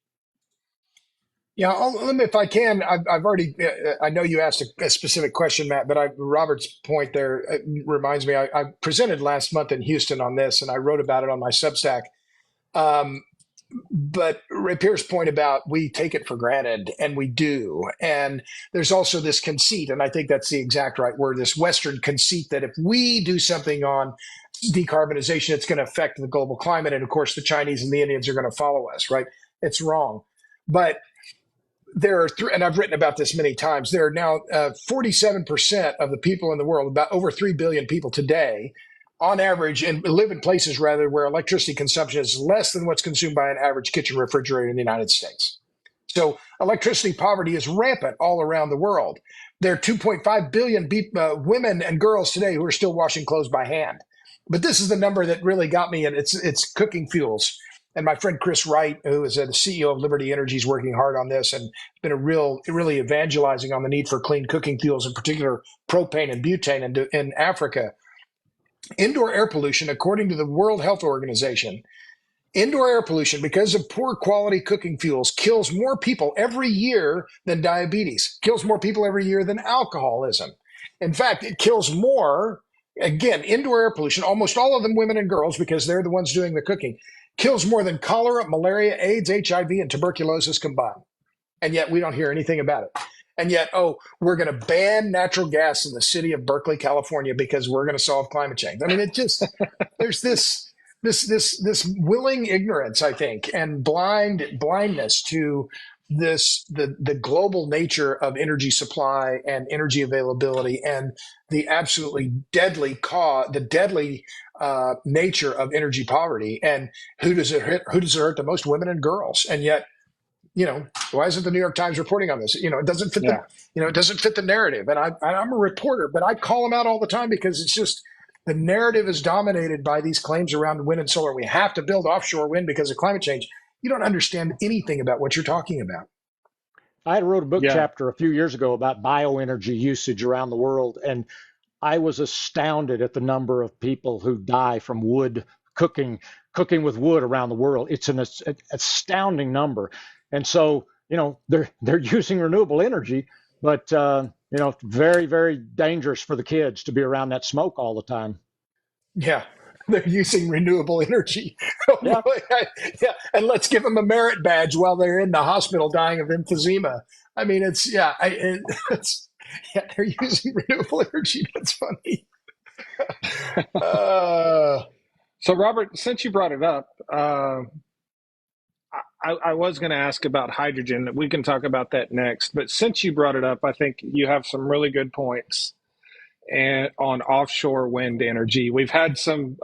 Yeah, let me, if I can, I've already, I know you asked a specific question, Matt, but Robert's point there reminds me, I presented last month in Houston on this, and I wrote about it on my Substack. but Rapier's point about we take it for granted, and we do. And there's also this conceit, and I think that's the exact right word, this Western conceit that if we do something on decarbonization, it's going to affect the global climate. And of course, the Chinese and the Indians are going to follow us, right? It's wrong. But there are and I've written about this many times, there are now 47% of the people in the world, about over 3 billion people today, on average, and live in places rather where electricity consumption is less than what's consumed by an average kitchen refrigerator in the United States. So electricity poverty is rampant all around the world. There are 2.5 billion women and girls today who are still washing clothes by hand. But this is the number that really got me, and it's cooking fuels. And my friend Chris Wright, who is the CEO of Liberty Energy, is working hard on this and been really evangelizing on the need for clean cooking fuels, in particular propane and butane in Africa. Indoor air pollution, according to the World Health Organization, indoor air pollution, because of poor quality cooking fuels, kills more people every year than diabetes, kills more people every year than alcoholism. In fact, it kills more, again, indoor air pollution, almost all of them women and girls, because they're the ones doing the cooking, kills more than cholera, malaria, AIDS, HIV, and tuberculosis combined. And yet we don't hear anything about it. And yet, we're going to ban natural gas in the city of Berkeley, California, because we're going to solve climate change. I mean, it just, there's this willing ignorance, I think, and blindness to the global nature of energy supply and energy availability, and the absolutely deadly nature of energy poverty. And who does it hurt? Who does it hurt the most? Women and girls. And yet, why isn't the New York Times reporting on this? It doesn't fit it doesn't fit the narrative. And I'm a reporter, but I call them out all the time because it's just, the narrative is dominated by these claims around wind and solar. We have to build offshore wind because of climate change. You don't understand anything about what you're talking about. I wrote a book chapter a few years ago about bioenergy usage around the world, and I was astounded at the number of people who die from wood cooking with wood around the world. It's an astounding number. And so, they're using renewable energy, but very, very dangerous for the kids to be around that smoke all the time. Yeah, they're using renewable energy. Yeah. And let's give them a merit badge while they're in the hospital dying of emphysema. I mean, they're using renewable energy. That's funny. So, Robert, since you brought it up, I was going to ask about hydrogen. We can talk about that next. But since you brought it up, I think you have some really good points on offshore wind energy. We've had some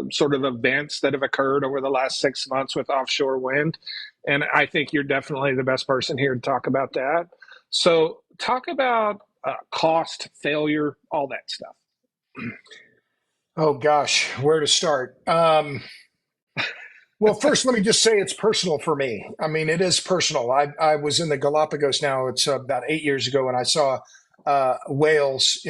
sort of events that have occurred over the last 6 months with offshore wind. And I think you're definitely the best person here to talk about that. So talk about cost, failure, all that stuff. Oh, gosh, where to start? Well, first, let me just say it's personal for me. I mean, it is personal. I was in the Galapagos now. It's about 8 years ago, and I saw whales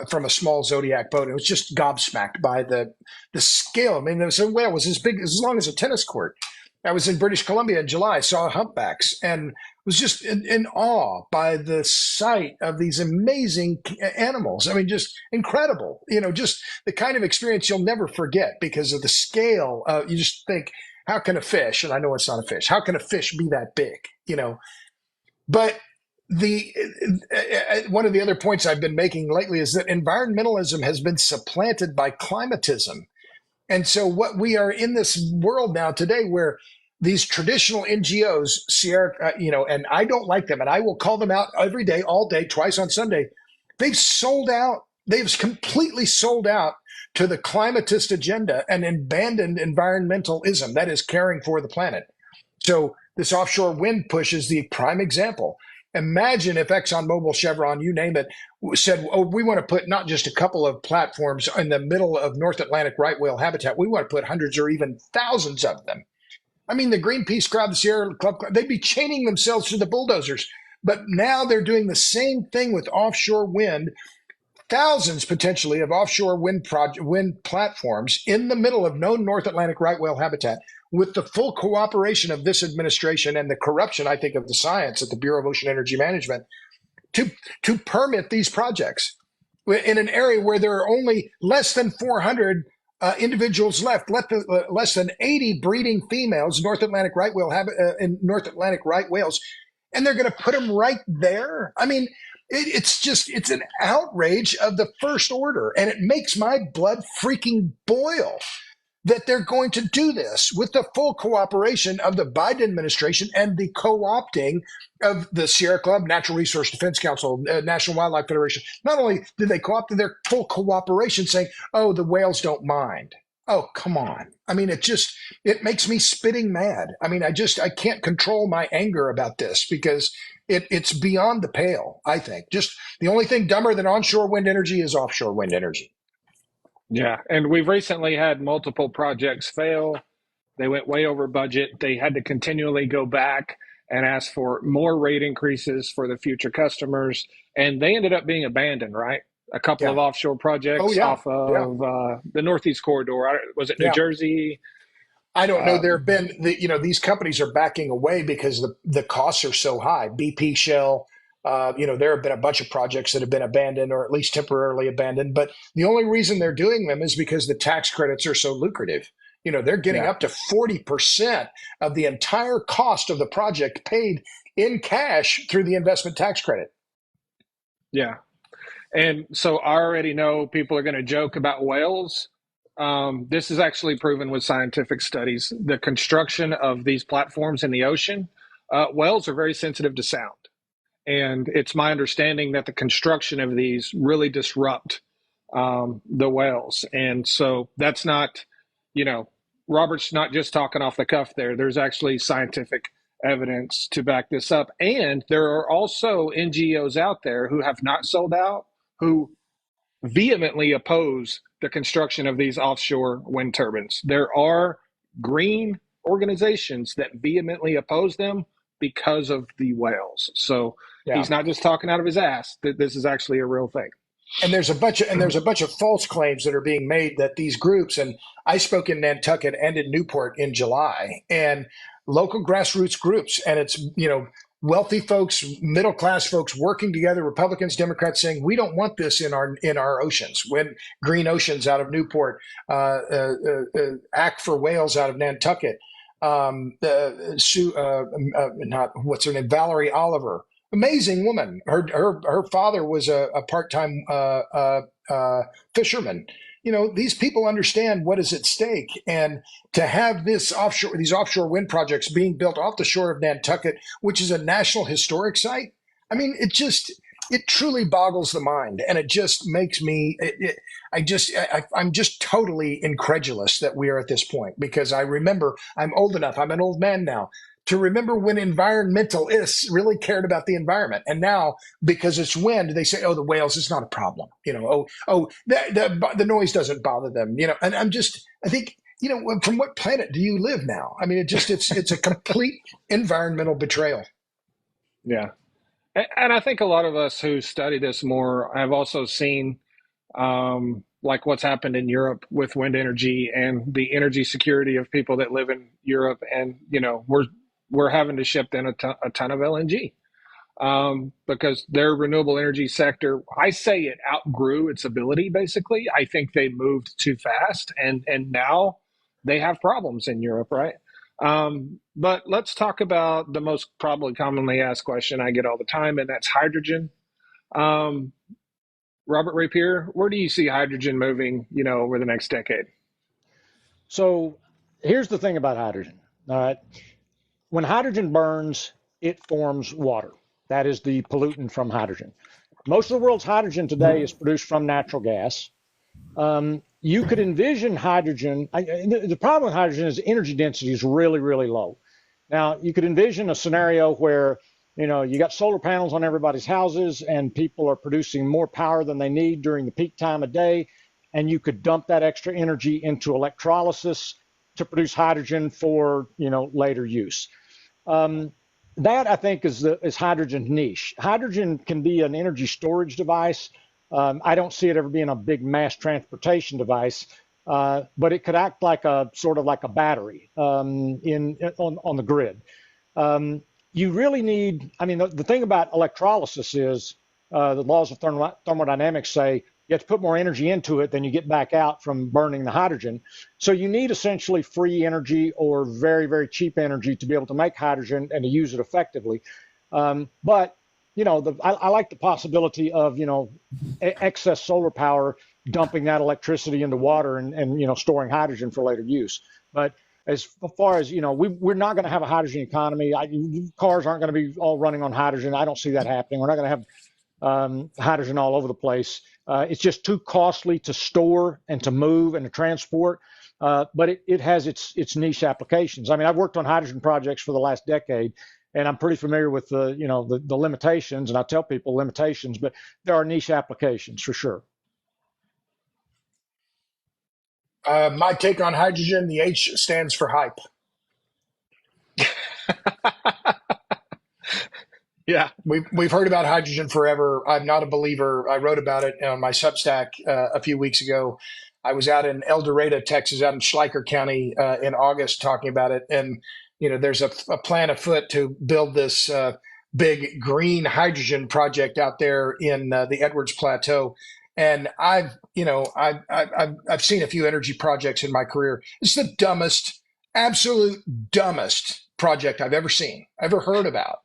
from a small Zodiac boat. It was just gobsmacked by the scale. I mean, a whale was as long as a tennis court. I was in British Columbia in July, saw humpbacks, and was just in awe by the sight of these amazing animals. I mean, just incredible. Just the kind of experience you'll never forget because of the scale. You just think, how can a fish, and I know it's not a fish, how can a fish be that big? But one of the other points I've been making lately is that environmentalism has been supplanted by climatism. And so what we are in this world now today where these traditional NGOs, Sierra, and I don't like them, and I will call them out every day, all day, twice on Sunday. They've sold out. They've completely sold out to the climatist agenda and abandoned environmentalism, that is caring for the planet. So this offshore wind push is the prime example. Imagine if ExxonMobil, Chevron, you name it, said, we want to put not just a couple of platforms in the middle of North Atlantic right whale habitat. We want to put hundreds or even thousands of them. I mean, the Greenpeace crowd, the Sierra Club, they'd be chaining themselves to the bulldozers. But now they're doing the same thing with offshore wind, thousands potentially of offshore wind platforms in the middle of known North Atlantic right whale habitat, with the full cooperation of this administration and the corruption, I think, of the science at the Bureau of Ocean Energy Management to permit these projects in an area where there are only less than 400 individuals left. Less than 80 breeding females, North Atlantic right whale in North Atlantic right whales, and they're going to put them right there. I mean, it's an outrage of the first order, and it makes my blood freaking boil that they're going to do this with the full cooperation of the Biden administration and the co-opting of the Sierra Club, Natural Resource Defense Council, National Wildlife Federation. Not only did they co-opt, their full cooperation saying, oh, the whales don't mind. Oh, come on. I mean, it makes me spitting mad. I mean, I can't control my anger about this because it's beyond the pale, I think. Just the only thing dumber than onshore wind energy is offshore wind energy. Yeah, and we've recently had multiple projects fail. They went way over budget. They had to continually go back and ask for more rate increases for the future customers, and they ended up being abandoned, right? A couple Yeah. of offshore Oh, projects yeah. off of the Northeast Corridor. Was it New Yeah. Jersey? I don't know. There have been, these companies are backing away because the costs are so high. BP, Shell, there have been a bunch of projects that have been abandoned or at least temporarily abandoned. But the only reason they're doing them is because the tax credits are so lucrative. They're getting up to 40% of the entire cost of the project paid in cash through the investment tax credit. Yeah. And so I already know people are going to joke about whales. This is actually proven with scientific studies. The construction of these platforms in the ocean, whales are very sensitive to sound. And it's my understanding that the construction of these really disrupt the whales. And so that's not, Robert's not just talking off the cuff there. There's actually scientific evidence to back this up. And there are also NGOs out there who have not sold out, who vehemently oppose the construction of these offshore wind turbines. There are green organizations that vehemently oppose them because of the whales. So he's not just talking out of his ass. That this is actually a real thing. And there's a bunch of false claims that are being made that these groups, and I spoke in Nantucket and in Newport in July, and local grassroots groups, and it's wealthy folks, middle class folks working together, Republicans, Democrats, saying we don't want this in our oceans. When Green Oceans out of Newport, Act for Whales out of Nantucket, what's her name, Valerie Oliver. Amazing woman. Her father was a part-time fisherman. These people understand what is at stake, and to have these offshore wind projects being built off the shore of Nantucket, which is a national historic site. I mean, it truly boggles the mind, and it just makes me. I'm just totally incredulous that we are at this point, because I remember I'm old enough. I'm an old man now to remember when environmentalists really cared about the environment. And now, because it's wind, they say, oh, the whales, it's not a problem. The noise doesn't bother them. And I think, from what planet do you live now? I mean, it's a complete environmental betrayal. Yeah. And I think a lot of us who study this more have also seen like what's happened in Europe with wind energy and the energy security of people that live in Europe. And, we're having to ship in a ton of LNG because their renewable energy sector, I say it outgrew its ability, basically. I think they moved too fast, and now they have problems in Europe, right? But let's talk about the most probably commonly asked question I get all the time, and that's hydrogen. Robert Rapier, where do you see hydrogen moving, over the next decade? So here's the thing about hydrogen. All right. When hydrogen burns, it forms water. That is the pollutant from hydrogen. Most of the world's hydrogen today is produced from natural gas. You could envision hydrogen. The problem with hydrogen is the energy density is really, really low. Now, you could envision a scenario where, you got solar panels on everybody's houses and people are producing more power than they need during the peak time of day. And you could dump that extra energy into electrolysis to produce hydrogen for, later use. That, I think, is hydrogen's niche. Hydrogen can be an energy storage device. I don't see it ever being a big mass transportation device, but it could act like a sort of like a battery on the grid. You really need. I mean, the thing about electrolysis is the laws of thermodynamics say you have to put more energy into it than you get back out from burning the hydrogen. So you need essentially free energy or very, very cheap energy to be able to make hydrogen and to use it effectively. But I like the possibility of excess solar power dumping that electricity into water and storing hydrogen for later use. But as far as we're not going to have a hydrogen economy. Cars aren't going to be all running on hydrogen. I don't see that happening. We're not going to have hydrogen all over the place. It's just too costly to store and to move and to transport. But it has its niche applications. I mean, I've worked on hydrogen projects for the last decade, and I'm pretty familiar with the limitations. And I tell people limitations, but there are niche applications for sure. My take on hydrogen: the H stands for hype. Yeah. We've heard about hydrogen forever. I'm not a believer. I wrote about it on my Substack a few weeks ago. I was out in El Dorado, Texas, out in Schleicher County in August talking about it. And, there's a plan afoot to build this big green hydrogen project out there in the Edwards Plateau. And I've seen a few energy projects in my career. It's the dumbest, absolute dumbest project I've ever seen, ever heard about.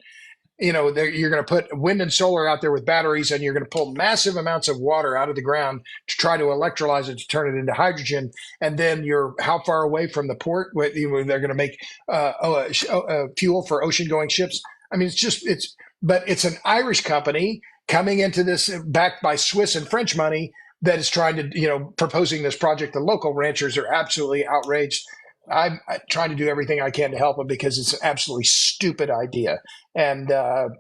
You're going to put wind and solar out there with batteries, and you're going to pull massive amounts of water out of the ground to try to electrolyze it to turn it into hydrogen. And then you're how far away from the port where they're going to make fuel for ocean-going ships. I mean, but it's an Irish company coming into this backed by Swiss and French money that is trying to, proposing this project. The local ranchers are absolutely outraged. I'm trying to do everything I can to help them because it's an absolutely stupid idea. And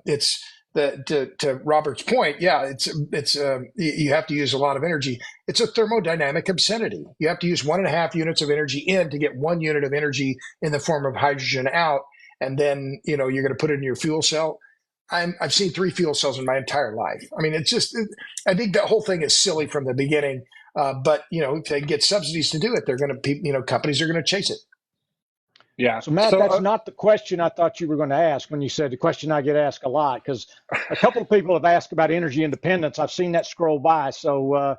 it's to Robert's point. Yeah, it's you have to use a lot of energy. It's a thermodynamic obscenity. You have to use 1.5 units of energy in to get 1 unit of energy in the form of hydrogen out. And then, you're going to put it in your fuel cell. I've seen 3 fuel cells in my entire life. I mean, I think that whole thing is silly from the beginning. But if they get subsidies to do it, they're going to, companies are going to chase it. Yeah. So Matt, that's not the question I thought you were going to ask when you said the question I get asked a lot, because a couple of people have asked about energy independence. I've seen that scroll by. So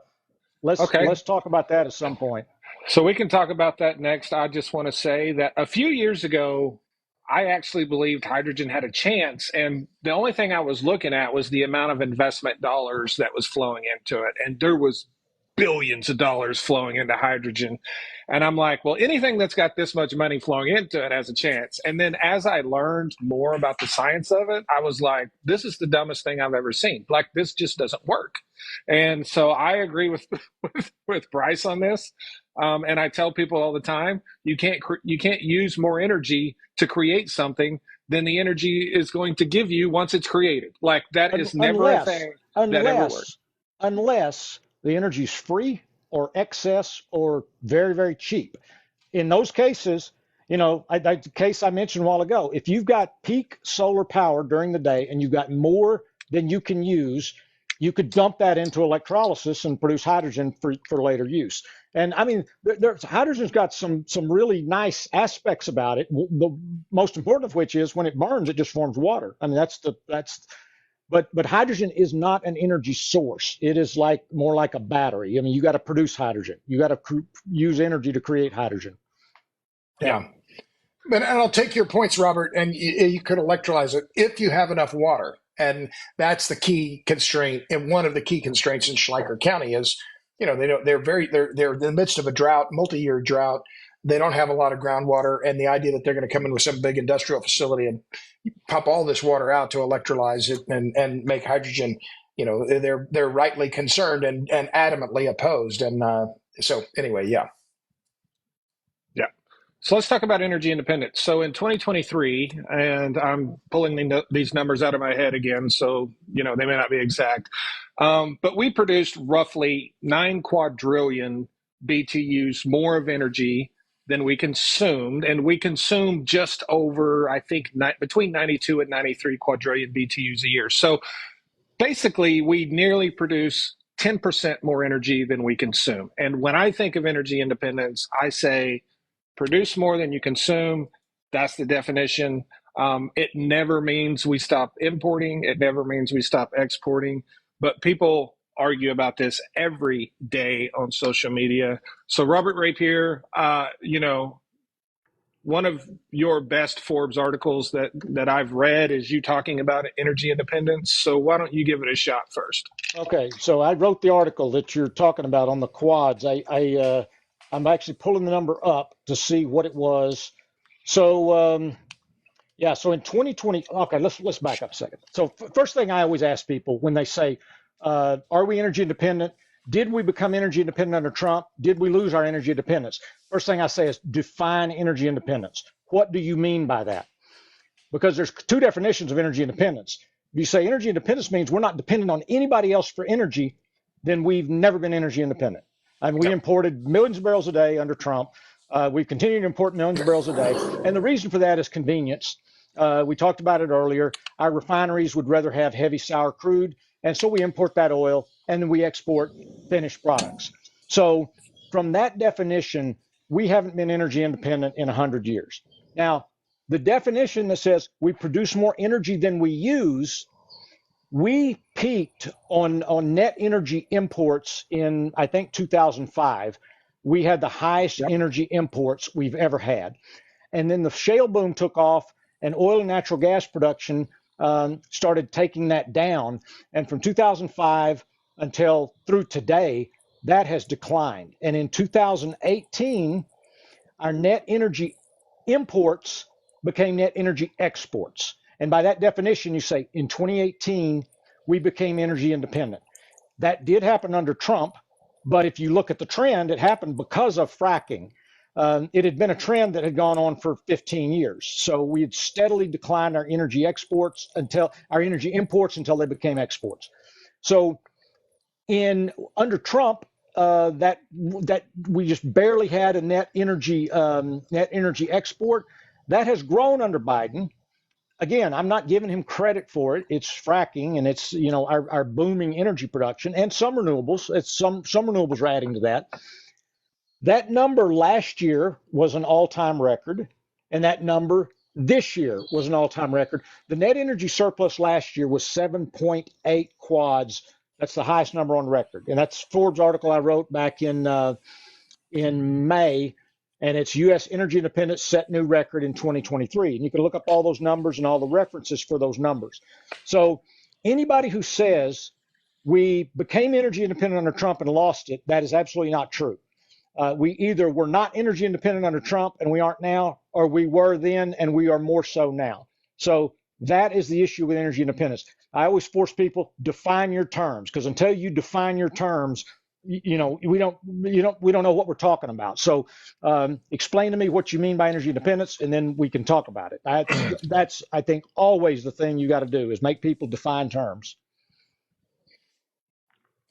let's talk about that at some point. So we can talk about that next. I just want to say that a few years ago, I actually believed hydrogen had a chance. And the only thing I was looking at was the amount of investment dollars that was flowing into it. And there was billions of dollars flowing into hydrogen. And I'm like, well, anything that's got this much money flowing into it has a chance. And then as I learned more about the science of it, I was like, this is the dumbest thing I've ever seen. Like, this just doesn't work. And so I agree with Bryce on this. And I tell people all the time, you can't use more energy to create something than the energy is going to give you once it's created. Like, that is never a thing that ever works. Unless the energy is free or excess or very, very cheap. In those cases, the case I mentioned a while ago, if you've got peak solar power during the day and you've got more than you can use, you could dump that into electrolysis and produce hydrogen for later use. And I mean, hydrogen's got some really nice aspects about it. The most important of which is when it burns, it just forms water. I mean, but hydrogen is not an energy source. It is more like a battery. I mean, you got to produce hydrogen. You got to use energy to create hydrogen. Yeah. And I'll take your points, Robert, and you could electrolyze it if you have enough water. And that's the key constraint. And one of the key constraints in Schleicher County is, they're in the midst of a drought, multi-year drought. They don't have a lot of groundwater. And the idea that they're going to come in with some big industrial facility and pump all this water out to electrolyze it and make hydrogen, they're rightly concerned and adamantly opposed. And so anyway, yeah. Yeah. So let's talk about energy independence. So in 2023, and I'm pulling these numbers out of my head again, so they may not be exact, but we produced roughly 9 quadrillion BTUs more of energy than we consumed, and we consumed just over, I think, between 92 and 93 quadrillion BTUs a year. So basically, we nearly produce 10% more energy than we consume. And when I think of energy independence, I say produce more than you consume. That's the definition. It never means we stop importing. It never means we stop exporting. But people argue about this every day on social media. So Robert Rapier, one of your best Forbes articles that I've read is you talking about energy independence. So why don't you give it a shot first? Okay, so I wrote the article that you're talking about on the quads. I'm actually pulling the number up to see what it was. So yeah, so in 2020, okay, let's back up a second. So first thing I always ask people when they say, "Are we energy independent? Did we become energy independent under Trump? Did we lose our energy independence?" First thing I say is define energy independence. What do you mean by that? Because there's two definitions of energy independence. If you say energy independence means we're not dependent on anybody else for energy, then we've never been energy independent. I mean, we Yep. imported millions of barrels a day under Trump. We've continued to import millions of barrels a day. And the reason for that is convenience. We talked about it earlier. Our refineries would rather have heavy sour crude. And so we import that oil and then we export finished products. So from that definition, we haven't been energy independent in 100 years. Now, the definition that says we produce more energy than we use, we peaked on net energy imports in, I think, 2005. We had the highest Yep. energy imports we've ever had. And then the shale boom took off, and oil and natural gas production started taking that down. And from 2005 until through today, that has declined. And in 2018, our net energy imports became net energy exports. And by that definition, you say in 2018, we became energy independent. That did happen under Trump, but if you look at the trend, it happened because of fracking. It had been a trend that had gone on for 15 years. So we had steadily declined our energy exports until our energy imports until they became exports. So in under Trump, that we just barely had a net energy export. That has grown under Biden. Again, I'm not giving him credit for it. It's fracking and it's our booming energy production and some renewables. It's some renewables are adding to that. That number last year was an all-time record, and that number this year was an all-time record. The net energy surplus last year was 7.8 quads. That's the highest number on record, and that's Forbes article I wrote back in May, and it's U.S. energy independence set new record in 2023. And you can look up all those numbers and all the references for those numbers. So anybody who says we became energy independent under Trump and lost it, that is absolutely not true. We either were not energy independent under Trump and we aren't now, or we were then and we are more so now. So that is the issue with energy independence. I always force people define your terms, because until you define your terms, we don't know what we're talking about. So explain to me what you mean by energy independence, and then we can talk about it. That's I think always the thing you got to do is make people define terms.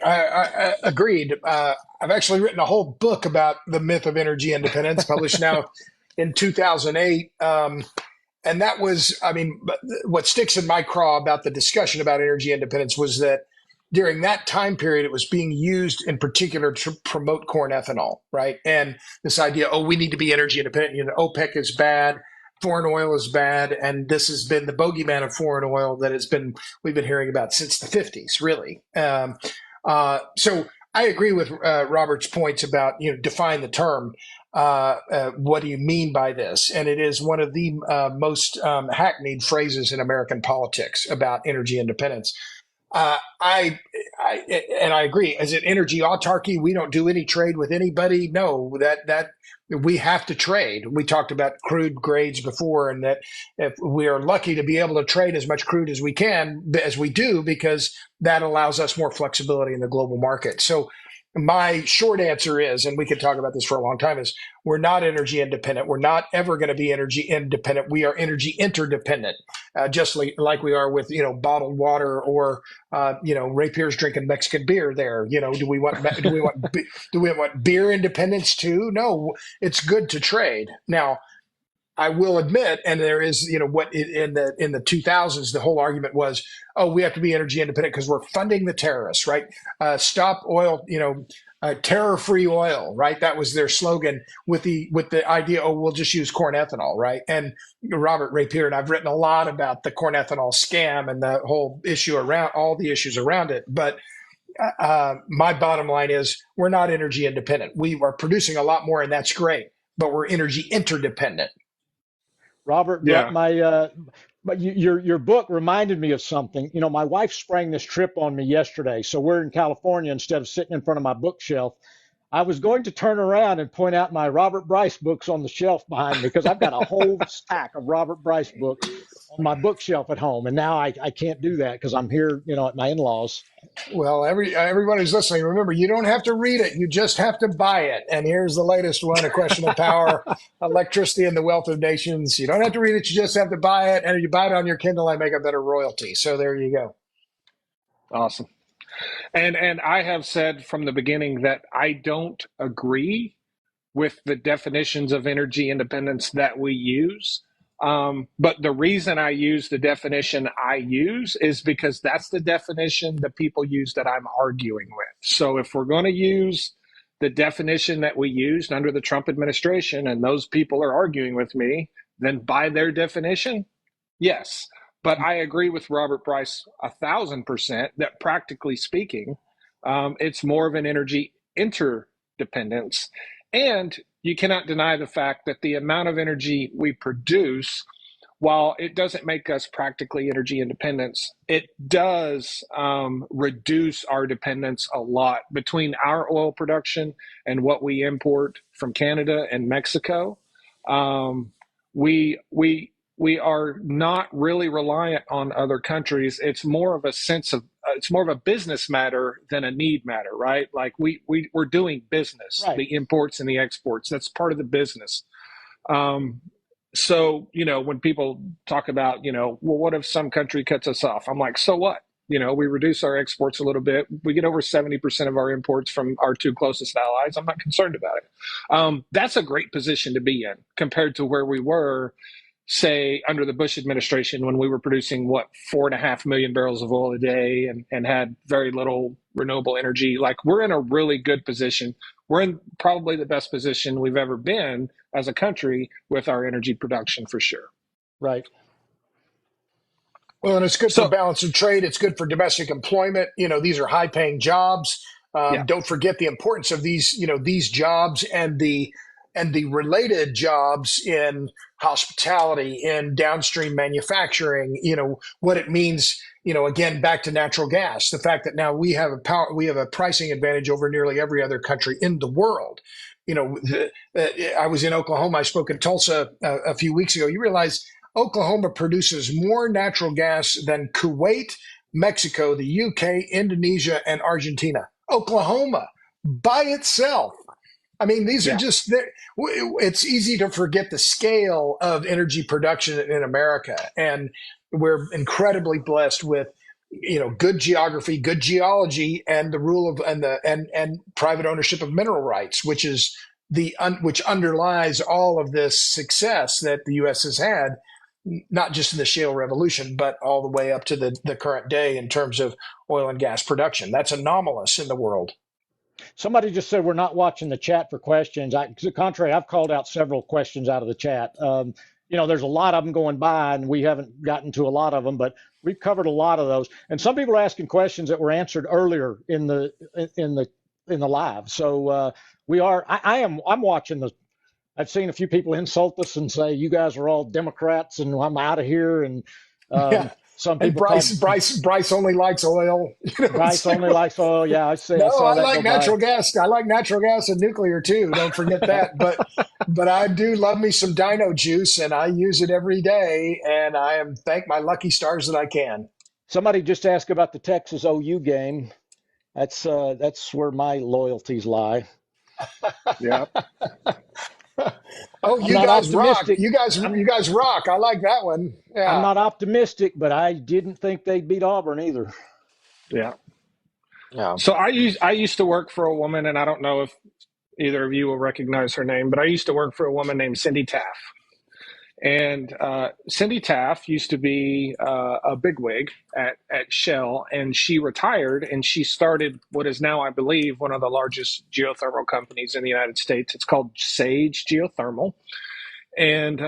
I agreed. I've actually written a whole book about the myth of energy independence, published now in 2008. And that was, I mean, what sticks in my craw about the discussion about energy independence was that during that time period, it was being used in particular to promote corn ethanol, right? And this idea, oh, we need to be energy independent. OPEC is bad. Foreign oil is bad. And this has been the bogeyman of foreign oil that we've been hearing about since the 50s, really. So I agree with Robert's points about, define the term. What do you mean by this? And it is one of the most hackneyed phrases in American politics about energy independence. I agree. Is it energy autarky? We don't do any trade with anybody. No, that we have to trade. We talked about crude grades before, and that if we are lucky to be able to trade as much crude as we can, as we do, because that allows us more flexibility in the global market. So my short answer is, and we could talk about this for a long time, is we're not energy independent. We're not ever going to be energy independent. We are energy interdependent, just like we are with, bottled water or, Rapier's drinking Mexican beer there. Do we want beer independence too? No, it's good to trade. Now, I will admit, and there is, in the 2000s, the whole argument was, oh, we have to be energy independent because we're funding the terrorists, right? Stop oil, terror-free oil, right? That was their slogan with the idea, oh, we'll just use corn ethanol, right? And Robert Rapier and I've written a lot about the corn ethanol scam and the whole issue around all the issues around it, but My bottom line is we're not energy independent. We are producing a lot more, and that's great, but we're energy interdependent. Robert, Yeah. but your book reminded me of something. You know, my wife sprang this trip on me yesterday. So we're in California instead of sitting in front of my bookshelf. I was going to turn around and point out my Robert Bryce books on the shelf behind me because I've got a whole stack of Robert Bryce books on my bookshelf at home. And now I can't do that because I'm here, you know, at my in-laws. Well, everyone who's listening, remember, you don't have to read it; you just have to buy it. And here's the latest one: A Question of Power, Electricity, and the Wealth of Nations. You don't have to read it; you just have to buy it. And if you buy it on your Kindle, I make a better royalty. So there you go. Awesome. And I have said from the beginning that I don't agree with the definitions of energy independence that we use. But the reason I use the definition I use is because that's the definition that people use that I'm arguing with. So if we're going to use the definition that we used under the Trump administration and those people are arguing with me, then by their definition, yes. But I agree with Robert Bryce 1,000% that practically speaking, it's more of an energy interdependence. And you cannot deny the fact that the amount of energy we produce, while it doesn't make us practically energy independent, it does reduce our dependence a lot between our oil production and what we import from Canada and Mexico. Um, we are not really reliant on other countries. It's more of a sense of it's more of a business matter than a need matter, right? Like we're doing business, Right. the imports and the exports. That's part of the business. Um, so, you know, when people talk about, you know, well, what if some country cuts us off? I'm like, so what? You know, we reduce our exports a little bit. We get over 70% of our imports from our two closest allies. I'm not concerned about it. That's a great position to be in compared to where we were, say, under the Bush administration when we were producing, what, 4.5 million barrels of oil a day and had very little renewable energy. Like, we're in a really good position. We're in probably the best position we've ever been as a country with our energy production for sure. Right. Well, and it's good for So, balance of trade. It's good for domestic employment. You know, these are high-paying jobs. yeah, Don't forget the importance of these. You know, these jobs and the related jobs in hospitality, in downstream manufacturing. You know what it means. You know, again, back to natural gas. The fact that now we have a pricing advantage over nearly every other country in the world. You know, I was in Oklahoma. I spoke in Tulsa a few weeks ago. You realize Oklahoma produces more natural gas than Kuwait, Mexico, the UK, Indonesia, and Argentina. Oklahoma by itself. I mean, these are yeah. just, it's easy to forget the scale of energy production in America. And we're incredibly blessed with, you know, good geography, good geology, and the rule of, and private ownership of mineral rights, which is which underlies all of this success that the U.S. has had, not just in the shale revolution, but all the way up to the current day in terms of oil and gas production. That's anomalous in the world. Somebody just said we're not watching the chat for questions. To the contrary, I've called out several questions out of the chat. You know, there's a lot of them going by, and we haven't gotten to a lot of them, but we've covered a lot of those. And some people are asking questions that were answered earlier in the live. So we are. I'm watching the. I've seen a few people insult us and say you guys are all Democrats and I'm out of here. And Yeah. some And people called Bryce only likes oil. You know, Bryce only like, likes oil. Yeah, I no, saw I that like go by. natural gas. I like natural gas and nuclear too. Don't forget that. But I do love me some dino juice, and I use it every day. And I am thank my lucky stars that I can. Somebody just asked about the Texas OU game. That's where my loyalties lie. Yeah. Oh, I'm you not guys rock! optimistic. You guys rock! I like that one. I'm Yeah, not optimistic, but I didn't think they'd beat Auburn either. Yeah. yeah. So I used to work for a woman, and I don't know if either of you will recognize her name, but I used to work for a woman named Cindy Taff. And Cindy Taff used to be a bigwig at Shell, and she retired and she started what is now, I believe, one of the largest geothermal companies in the United States. It's called Sage Geothermal. And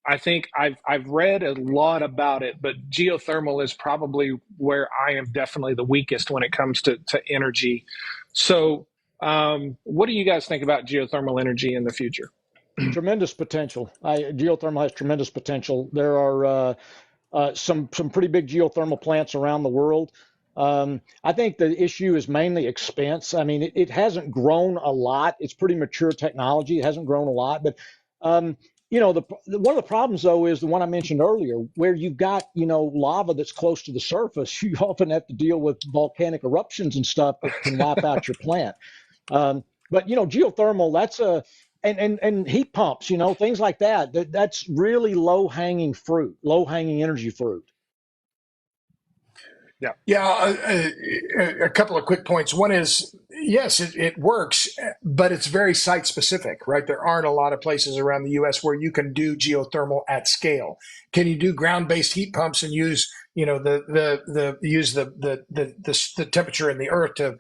I think I've read a lot about it, but geothermal is probably where I am definitely the weakest when it comes to energy. So, what do you guys think about geothermal energy in the future? Tremendous potential. Geothermal has tremendous potential. There are some pretty big geothermal plants around the world. I think the issue is mainly expense. I mean, it hasn't grown a lot. It's pretty mature technology. It hasn't grown a lot, but one of the problems though is the one I mentioned earlier, where you've got lava that's close to the surface. You often have to deal with volcanic eruptions and stuff that can wipe out your plant. But geothermal, that's a and heat pumps, things like that's really low hanging fruit, low hanging energy fruit. Yeah. Yeah, a couple of quick points. One is, yes, it works, but it's very site specific, right? There aren't a lot of places around the U.S. where you can do geothermal at scale. Can you do ground based heat pumps and use, the temperature in the earth to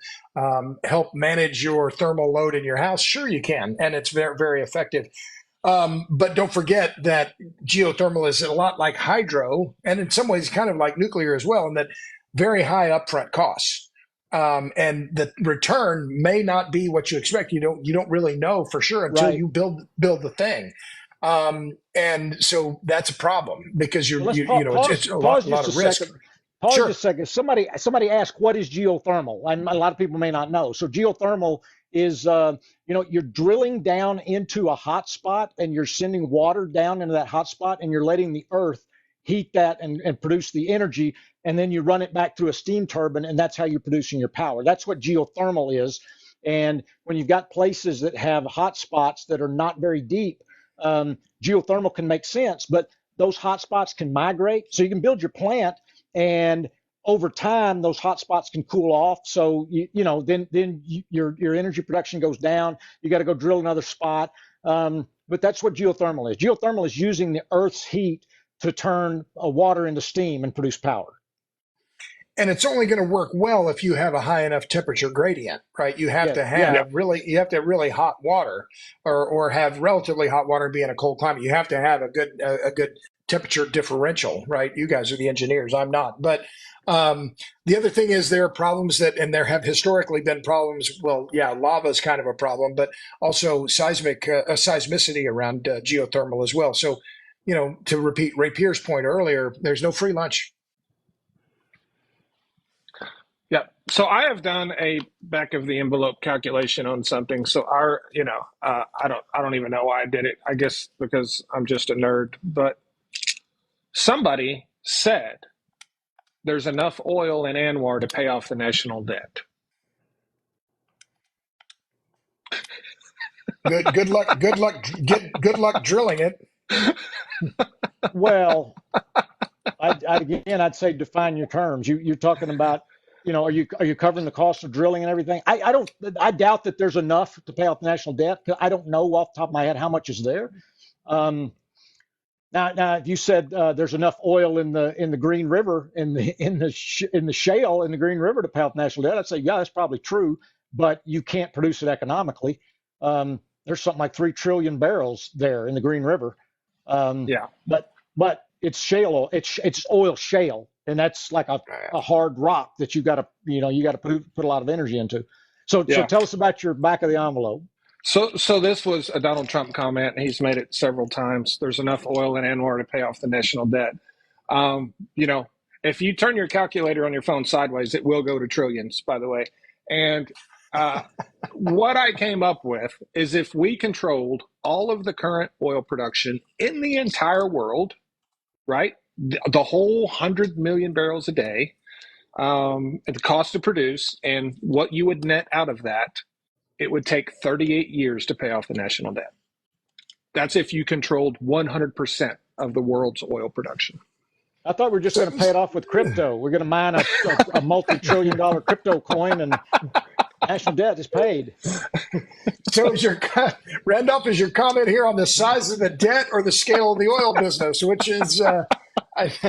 help manage your thermal load in your house? Sure, you can, and it's very, very effective. But don't forget that geothermal is a lot like hydro, and in some ways, kind of like nuclear as well, in that very high upfront costs. And the return may not be what you expect. You don't really know for sure until Right. you build the thing. And so that's a problem because Well, let's it's a pause lot just a of risk. second. Pause Sure. just a second. Somebody asked, what is geothermal? And a lot of people may not know. So geothermal is, you're drilling down into a hot spot and you're sending water down into that hot spot and you're letting the earth heat that and produce the energy. And then you run it back through a steam turbine, and that's how you're producing your power. That's what geothermal is. And when you've got places that have hot spots that are not very deep, geothermal can make sense, but those hot spots can migrate. So you can build your plant, and over time, those hot spots can cool off. So your energy production goes down. You got to go drill another spot. But that's what geothermal is. Geothermal is using the Earth's heat to turn water into steam and produce power. And it's only going to work well if you have a high enough temperature gradient, right? You have Yeah, to yeah, have really hot water, or have relatively hot water and be in a cold climate. You have to have a good temperature differential, right? You guys are the engineers, I'm not. But the other thing is there are problems and there have historically been problems. Well, yeah, lava is kind of a problem, but also seismicity around geothermal as well. So, to repeat Ray Pierce's point earlier, there's no free lunch. Yeah. So I have done a back of the envelope calculation on something. So I don't even know why I did it. I guess because I'm just a nerd. But somebody said there's enough oil in Anwar to pay off the national debt. Good luck. Good luck drilling it. Well, I'd say define your terms. You're talking about, are you covering the cost of drilling and everything? I doubt that there's enough to pay off the national debt. I don't know off the top of my head how much is there. Now, if you said there's enough oil in the Green River in the shale in the Green River to pay off national debt, I'd say yeah, that's probably true, but you can't produce it economically. There's something like 3 trillion barrels there in the Green River. Yeah. But it's shale oil. It's oil shale, and that's like a hard rock that you got to put a lot of energy into. So tell us about your back of the envelope. So this was a Donald Trump comment, and he's made it several times. There's enough oil in Anwar to pay off the national debt. If you turn your calculator on your phone sideways, it will go to trillions, by the way. And what I came up with is if we controlled all of the current oil production in the entire world, right? The whole 100 million barrels a day, the cost to produce, and what you would net out of that, it would take 38 years to pay off the national debt. That's if you controlled 100% of the world's oil production. I thought we were just going to pay it off with crypto. We're going to mine a multi-trillion-dollar crypto coin, and national debt is paid. So Randolph, is your comment here on the size of the debt or the scale of the oil business, which is I It's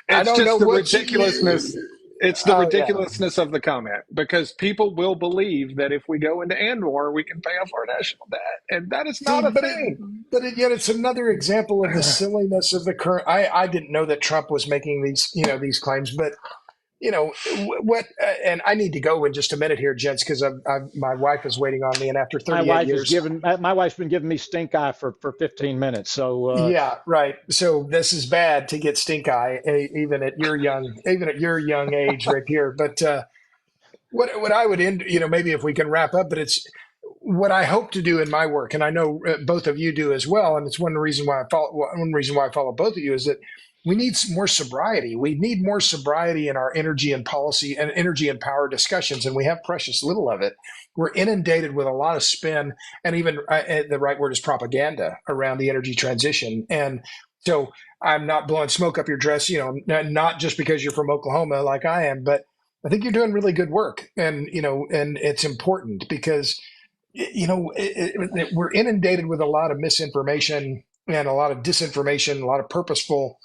don't just know the what ridiculousness. it's the Oh yeah. ridiculousness of the comment because people will believe that if we go into and war, we can pay off our national debt, and that is See, not a thing. yet it's another example of the silliness of the current. I didn't know that Trump was making these claims, but what and I need to go in just a minute here, gents, because my wife is waiting on me, and after 38 years. My wife's been giving me stink eye for 15 minutes. So Yeah, right. So this is bad to get stink eye, even at your young age, right here. But what I would end, maybe if we can wrap up, but it's what I hope to do in my work, and I know both of you do as well. And it's one reason why I follow both of you is that we need some more sobriety. We need more sobriety in our energy and policy and energy and power discussions, and we have precious little of it. We're inundated with a lot of spin, and even the right word is propaganda around the energy transition. And so I'm not blowing smoke up your dress, not just because you're from Oklahoma like I am, but I think you're doing really good work, and and it's important because we're inundated with a lot of misinformation and a lot of disinformation, a lot of purposeful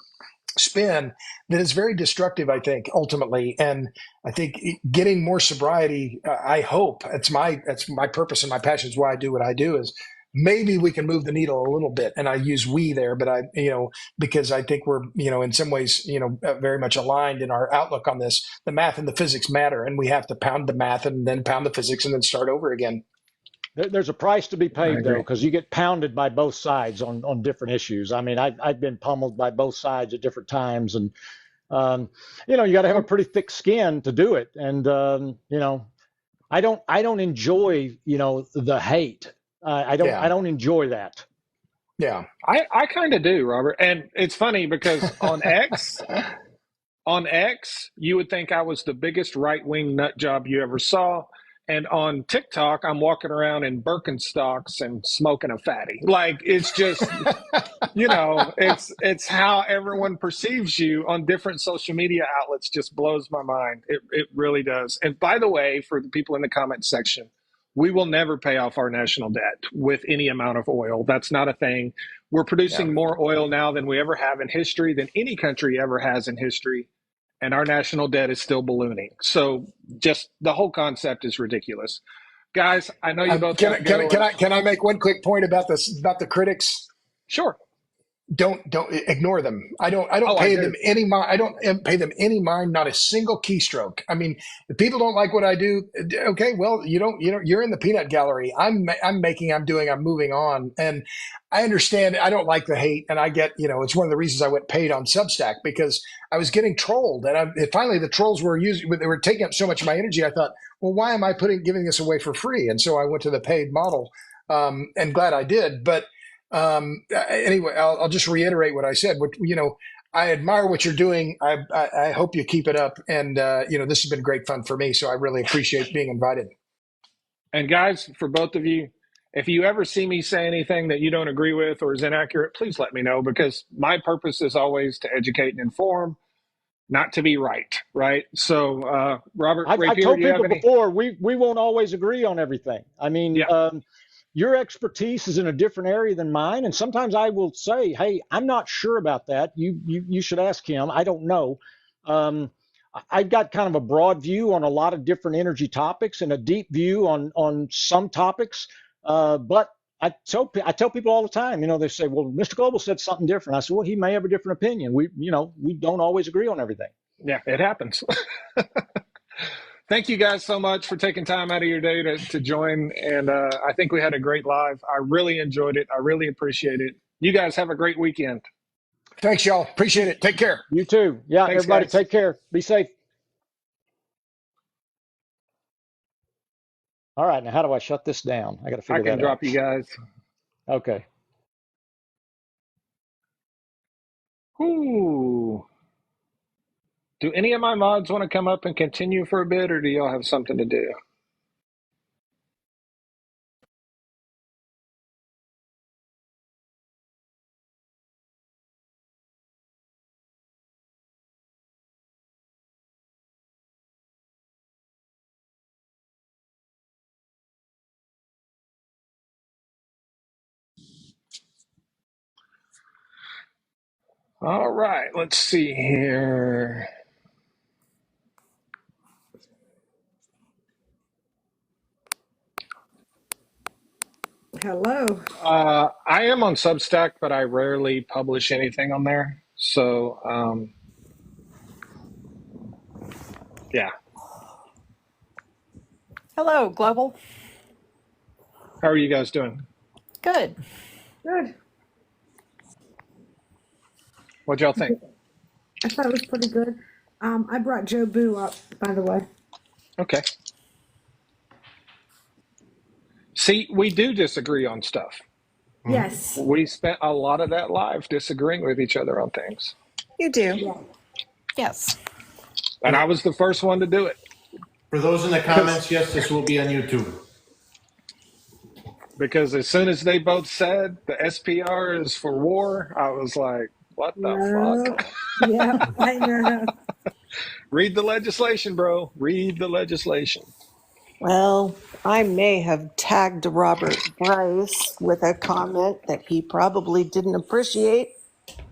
spin that is very destructive, I think, ultimately. And I think getting more sobriety, I hope that's my purpose and my passion is why I do what I do is maybe we can move the needle a little bit. And I use we there, but because I think we're, in some ways, very much aligned in our outlook on this. The math and the physics matter, and we have to pound the math and then pound the physics and then start over again. there's a price to be I paid though, agree. because you get pounded by both sides on different issues. I mean, I've been pummeled by both sides at different times, and um, you got to have a pretty thick skin to do it. And I don't enjoy the hate. I Yeah. don't enjoy that. Yeah. I kind of do, Robert. And it's funny because on X, you would think I was the biggest right wing nut job you ever saw. And on TikTok, I'm walking around in Birkenstocks and smoking a fatty. Like it's just, it's how everyone perceives you on different social media outlets just blows my mind. It really does. And by the way, for the people in the comments section, we will never pay off our national debt with any amount of oil. That's not a thing. We're Yeah. producing more oil now than we ever have in history, than any country ever has in history, and our national debt is still ballooning. So just the whole concept is ridiculous. Guys, I know you both Can got I, to can I, go. can I, can I make one quick point about this, about the critics? Sure. Don't ignore them. I don't Oh, I pay do. them any mind. I don't pay them any mind, not a single keystroke. I mean, if people don't like what I do, okay, well, you're in the peanut gallery. I'm moving on. And I understand. I don't like the hate, and I get, it's one of the reasons I went paid on Substack because I was getting trolled, and finally the trolls they were taking up so much of my energy. I thought, well, why am I giving this away for free? And so I went to the paid model, and glad I did. But anyway, I'll just reiterate what I said. I admire what you're doing. I hope you keep it up. And this has been great fun for me. So I really appreciate being invited. And guys, for both of you, if you ever see me say anything that you don't agree with or is inaccurate, please let me know because my purpose is always to educate and inform, not to be right. Right. So, Robert I've Rapier, told do you have people any? before we won't always agree on everything. I mean, Yeah. your expertise is in a different area than mine, and sometimes I will say, "Hey, I'm not sure about that. You should ask him. I don't know." Um, I've got kind of a broad view on a lot of different energy topics and a deep view on some topics. But I tell people all the time, they say, "Well, Mr. Global said something different." I said, "Well, he may have a different opinion. We don't always agree on everything." Yeah, it happens. Thank you guys so much for taking time out of your day to join. And I think we had a great live. I really enjoyed it. I really appreciate it. You guys have a great weekend. Thanks, y'all. Appreciate it. Take care. You too. Yeah, Thanks, everybody guys. take care. Be safe. All right, now how do I shut this down? I got to I figure can that out. drop you guys. Okay. Ooh. Do any of my mods want to come up and continue for a bit, or do y'all have something to do? All right, let's see here. Hello. I am on Substack, but I rarely publish anything on there. So, yeah. Hello, Global. How are you guys doing? Good. Good. What y'all think? I thought it was pretty good. I brought Joe Boo up, by the way. Okay. See, we do disagree on stuff. Yes. We spent a lot of that live disagreeing with each other on things. You do. Yeah. Yes. And I was the first one to do it. For those in the comments, yes, this will be on YouTube. Because as soon as they both said the SPR is for war, I was like, what the No. fuck? Yeah, I know. Read the legislation, bro. Read the legislation. Well, I may have tagged Robert Bryce with a comment that he probably didn't appreciate.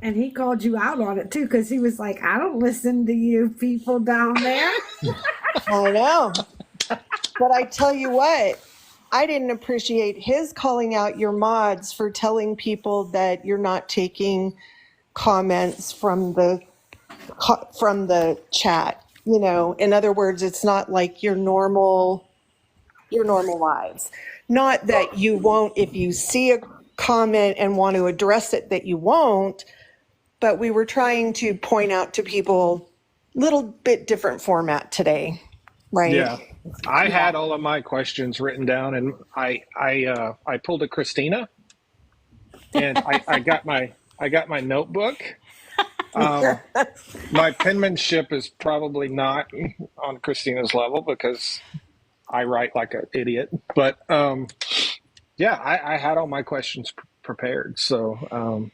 And he called you out on it too, because he was like, I don't listen to you people down there. I know. But I tell you what, I didn't appreciate his calling out your mods for telling people that you're not taking comments from the chat. You know, in other words, it's not like your normal lives. Not that you won't, if you see a comment and want to address it, that you won't, but we were trying to point out to people little bit different format today, right? Yeah. I had all of my questions written down, and I pulled a Christina, and I got my notebook. My penmanship is probably not on Christina's level because I write like an idiot. But yeah, I had all my questions prepared. So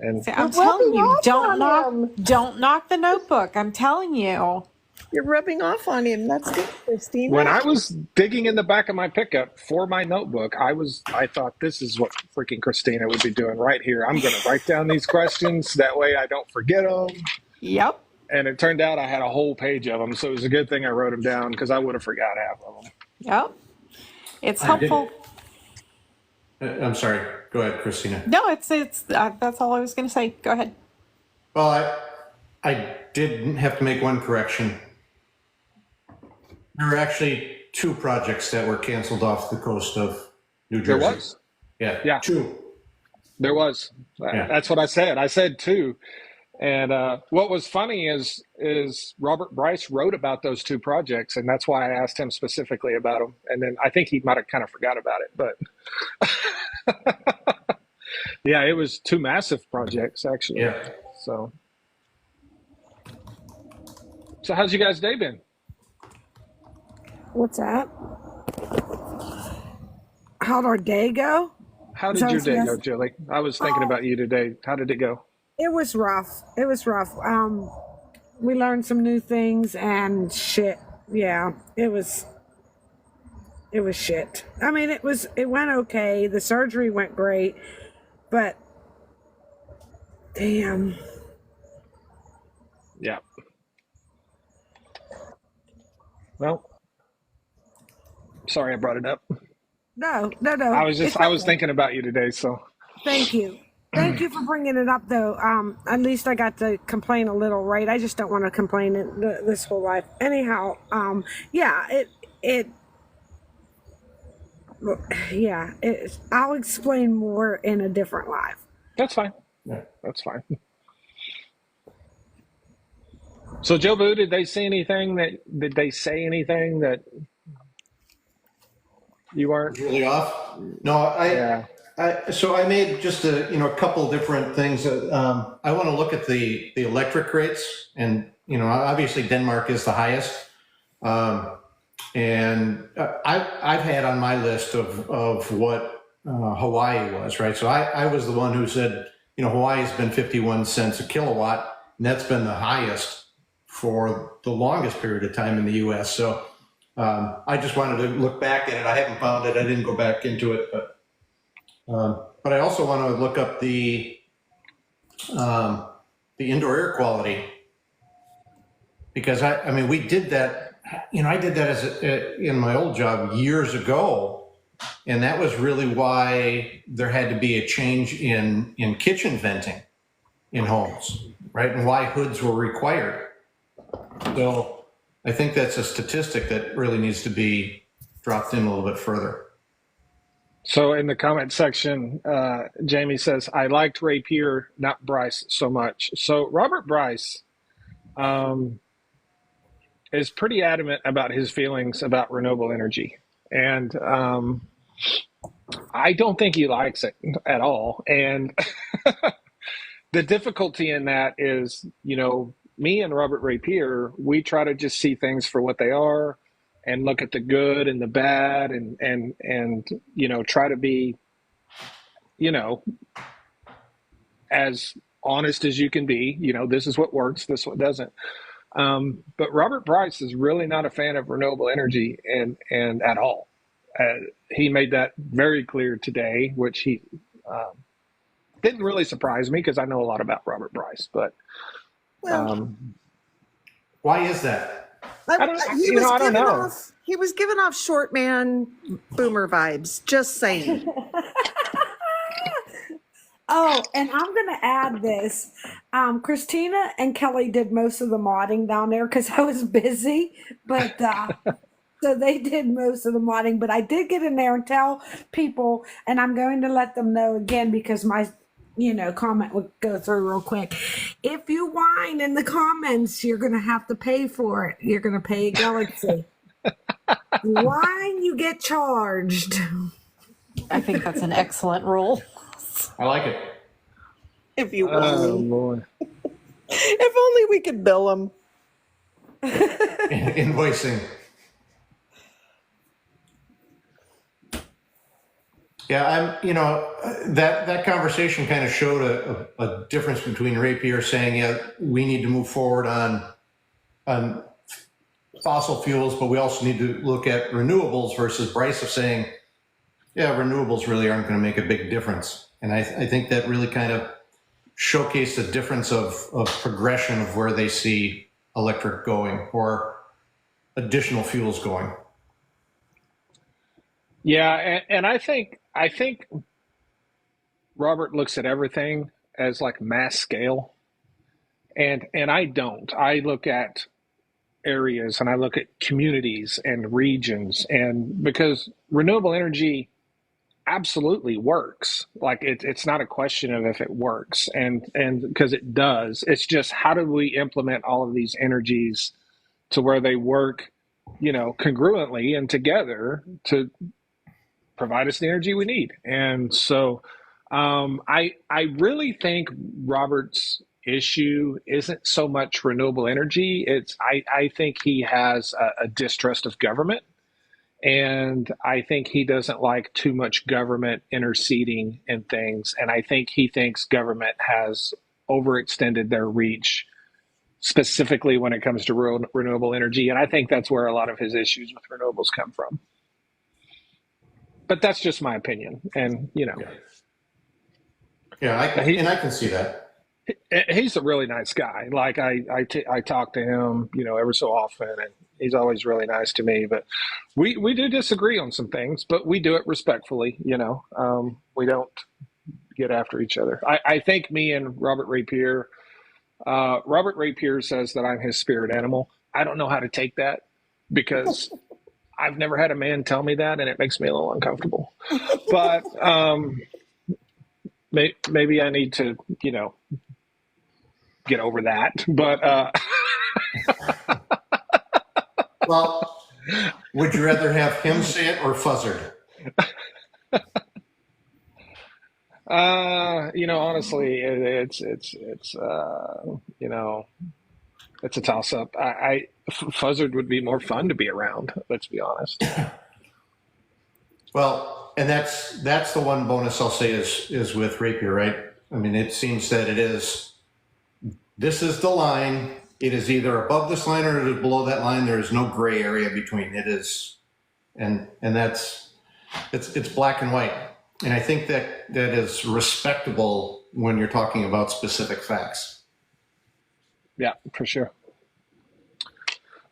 and See, I'm you're telling rubbing you, off on him. don't knock the notebook. I'm telling you. You're rubbing off on him. That's good, Christina. when I was digging in the back of my pickup for my notebook, I thought this is what freaking Christina would be doing right here. I'm going to write down these questions that way I don't forget them. Yep. And it turned out I had a whole page of them, so it was a good thing I wrote them down because I would have forgot half of them. Yep. It's I did- helpful. I'm sorry. Go ahead, Christina. No, it's that's all I was going to say. Go ahead. Well, I did have to make one correction. There were actually 2 projects that were canceled off the coast of New Jersey. There was? Yeah. 2. There was. Yeah. That's what I said. I said two. And what was funny is Robert Bryce wrote about those 2 projects, and that's why I asked him specifically about them. And then I think he might have kind of forgot about it, but yeah, it was 2 massive projects actually. Yeah. So how's you guys' day been? What's that? How'd our day go? How did your day go, Julie? I was thinking about you today. How did it go? It was rough. It was rough. We learned some new things and shit. Yeah, it was shit. I mean, it went okay. The surgery went great, but damn. Yeah. Well, sorry I brought it up. No. I was It's okay. thinking about you today, so Thank you. Thank you for bringing it up, though. At least I got to complain a little, right? I just don't want to complain this whole life. Anyhow, yeah, I'll explain more in a different live. that's fine. Yeah. That's fine. So, Joe Boo, did they say anything that you weren't? Really off? No, Yeah. so I made just a couple different things. I want to look at the electric rates, and obviously Denmark is the highest, and I've had on my list of what Hawaii was, right? So I was the one who said Hawaii's been 51 cents a kilowatt, and that's been the highest for the longest period of time in the U.S. So I just wanted to look back at it. I haven't found it. I didn't go back into it, but I also want to look up the indoor air quality, because I mean we did that. I did that in my old job years ago, And that was really why there had to be a change in kitchen venting in homes, right? And why hoods were required. So I think that's a statistic that really needs to be dropped in a little bit further. So in the comment section, Jamie says, I liked Rapier, not Bryce so much. So Robert Bryce is pretty adamant about his feelings about renewable energy. And I don't think he likes it at all. And the difficulty in that is, me and Robert Rapier, we try to just see things for what they are and look at the good and the bad and try to be, as honest as you can be. This is what works, this what doesn't. But Robert Bryce is really not a fan of renewable energy and at all. He made that very clear today, which he didn't really surprise me because I know a lot about Robert Bryce. But why is that? I don't know. He was giving off short man boomer vibes. Just saying. Oh, and I'm going to add this. Christina and Kelly did most of the modding down there because I was busy, but so they did most of the modding. But I did get in there and tell people, and I'm going to let them know again because my comment would go through real quick. If you whine in the comments, you're going to have to pay for it. You're going to pay a Galaxy. Whine, you get charged. I think that's an excellent rule. I like it. If you Oh, whine. Lord. If only we could bill them. Invoicing. Yeah, that conversation kind of showed a difference between Rapier saying, yeah, we need to move forward on fossil fuels, but we also need to look at renewables, versus Bryce of saying, yeah, renewables really aren't going to make a big difference. And I think that really kind of showcased the difference of progression of where they see electric going or additional fuels going. Yeah, and I think Robert looks at everything as like mass scale, and I don't. I look at areas and I look at communities and regions, and because renewable energy absolutely works. Like it's not a question of if it works, and because it does. It's just how do we implement all of these energies to where they work, congruently and together to provide us the energy we need. And so I really think Robert's issue isn't so much renewable energy. I think he has a distrust of government. And I think he doesn't like too much government interceding in things. And I think he thinks government has overextended their reach, specifically when it comes to renewable energy. And I think that's where a lot of his issues with renewables come from. But that's just my opinion. And, Yeah, I can see that. He's a really nice guy. Like I talk to him, ever so often, and he's always really nice to me. But we do disagree on some things, but we do it respectfully. We don't get after each other. I think me and Robert Rapier says that I'm his spirit animal. I don't know how to take that because I've never had a man tell me that, and it makes me a little uncomfortable. But maybe I need to, get over that. But well, would you rather have him say it or Fuzzard? Honestly, it's it's a toss up. Fuzzard would be more fun to be around. Let's be honest. Well, and that's the one bonus I'll say is with Rapier, right? I mean, it seems that this is the line. It is either above this line or it is below that line. There is no gray area between. It is, and it's black and white. And I think that is respectable when you're talking about specific facts. Yeah, for sure.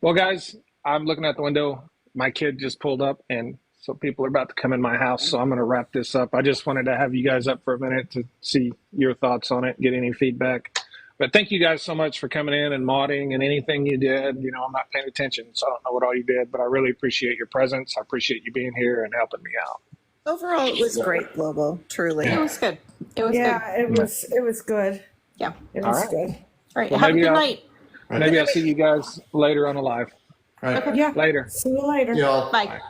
Well, guys, I'm looking out the window. My kid just pulled up and So people are about to come in my house, so I'm going to wrap this up. I just wanted to have you guys up for a minute to see your thoughts on it, get any feedback. But thank you guys so much for coming in and modding and anything you did. You know, I'm not paying attention, so I don't know what all you did, but I really appreciate your presence. I appreciate you being here and helping me out. Overall, it was great, Lobo. Truly. It was good. It was Yeah, good. it was good. Yeah. It All was right. good. All right. Well, Have a maybe good I'll- night. Maybe I'll see you guys later on the live. Right. Yeah. Later. See you later. Y'all. Bye.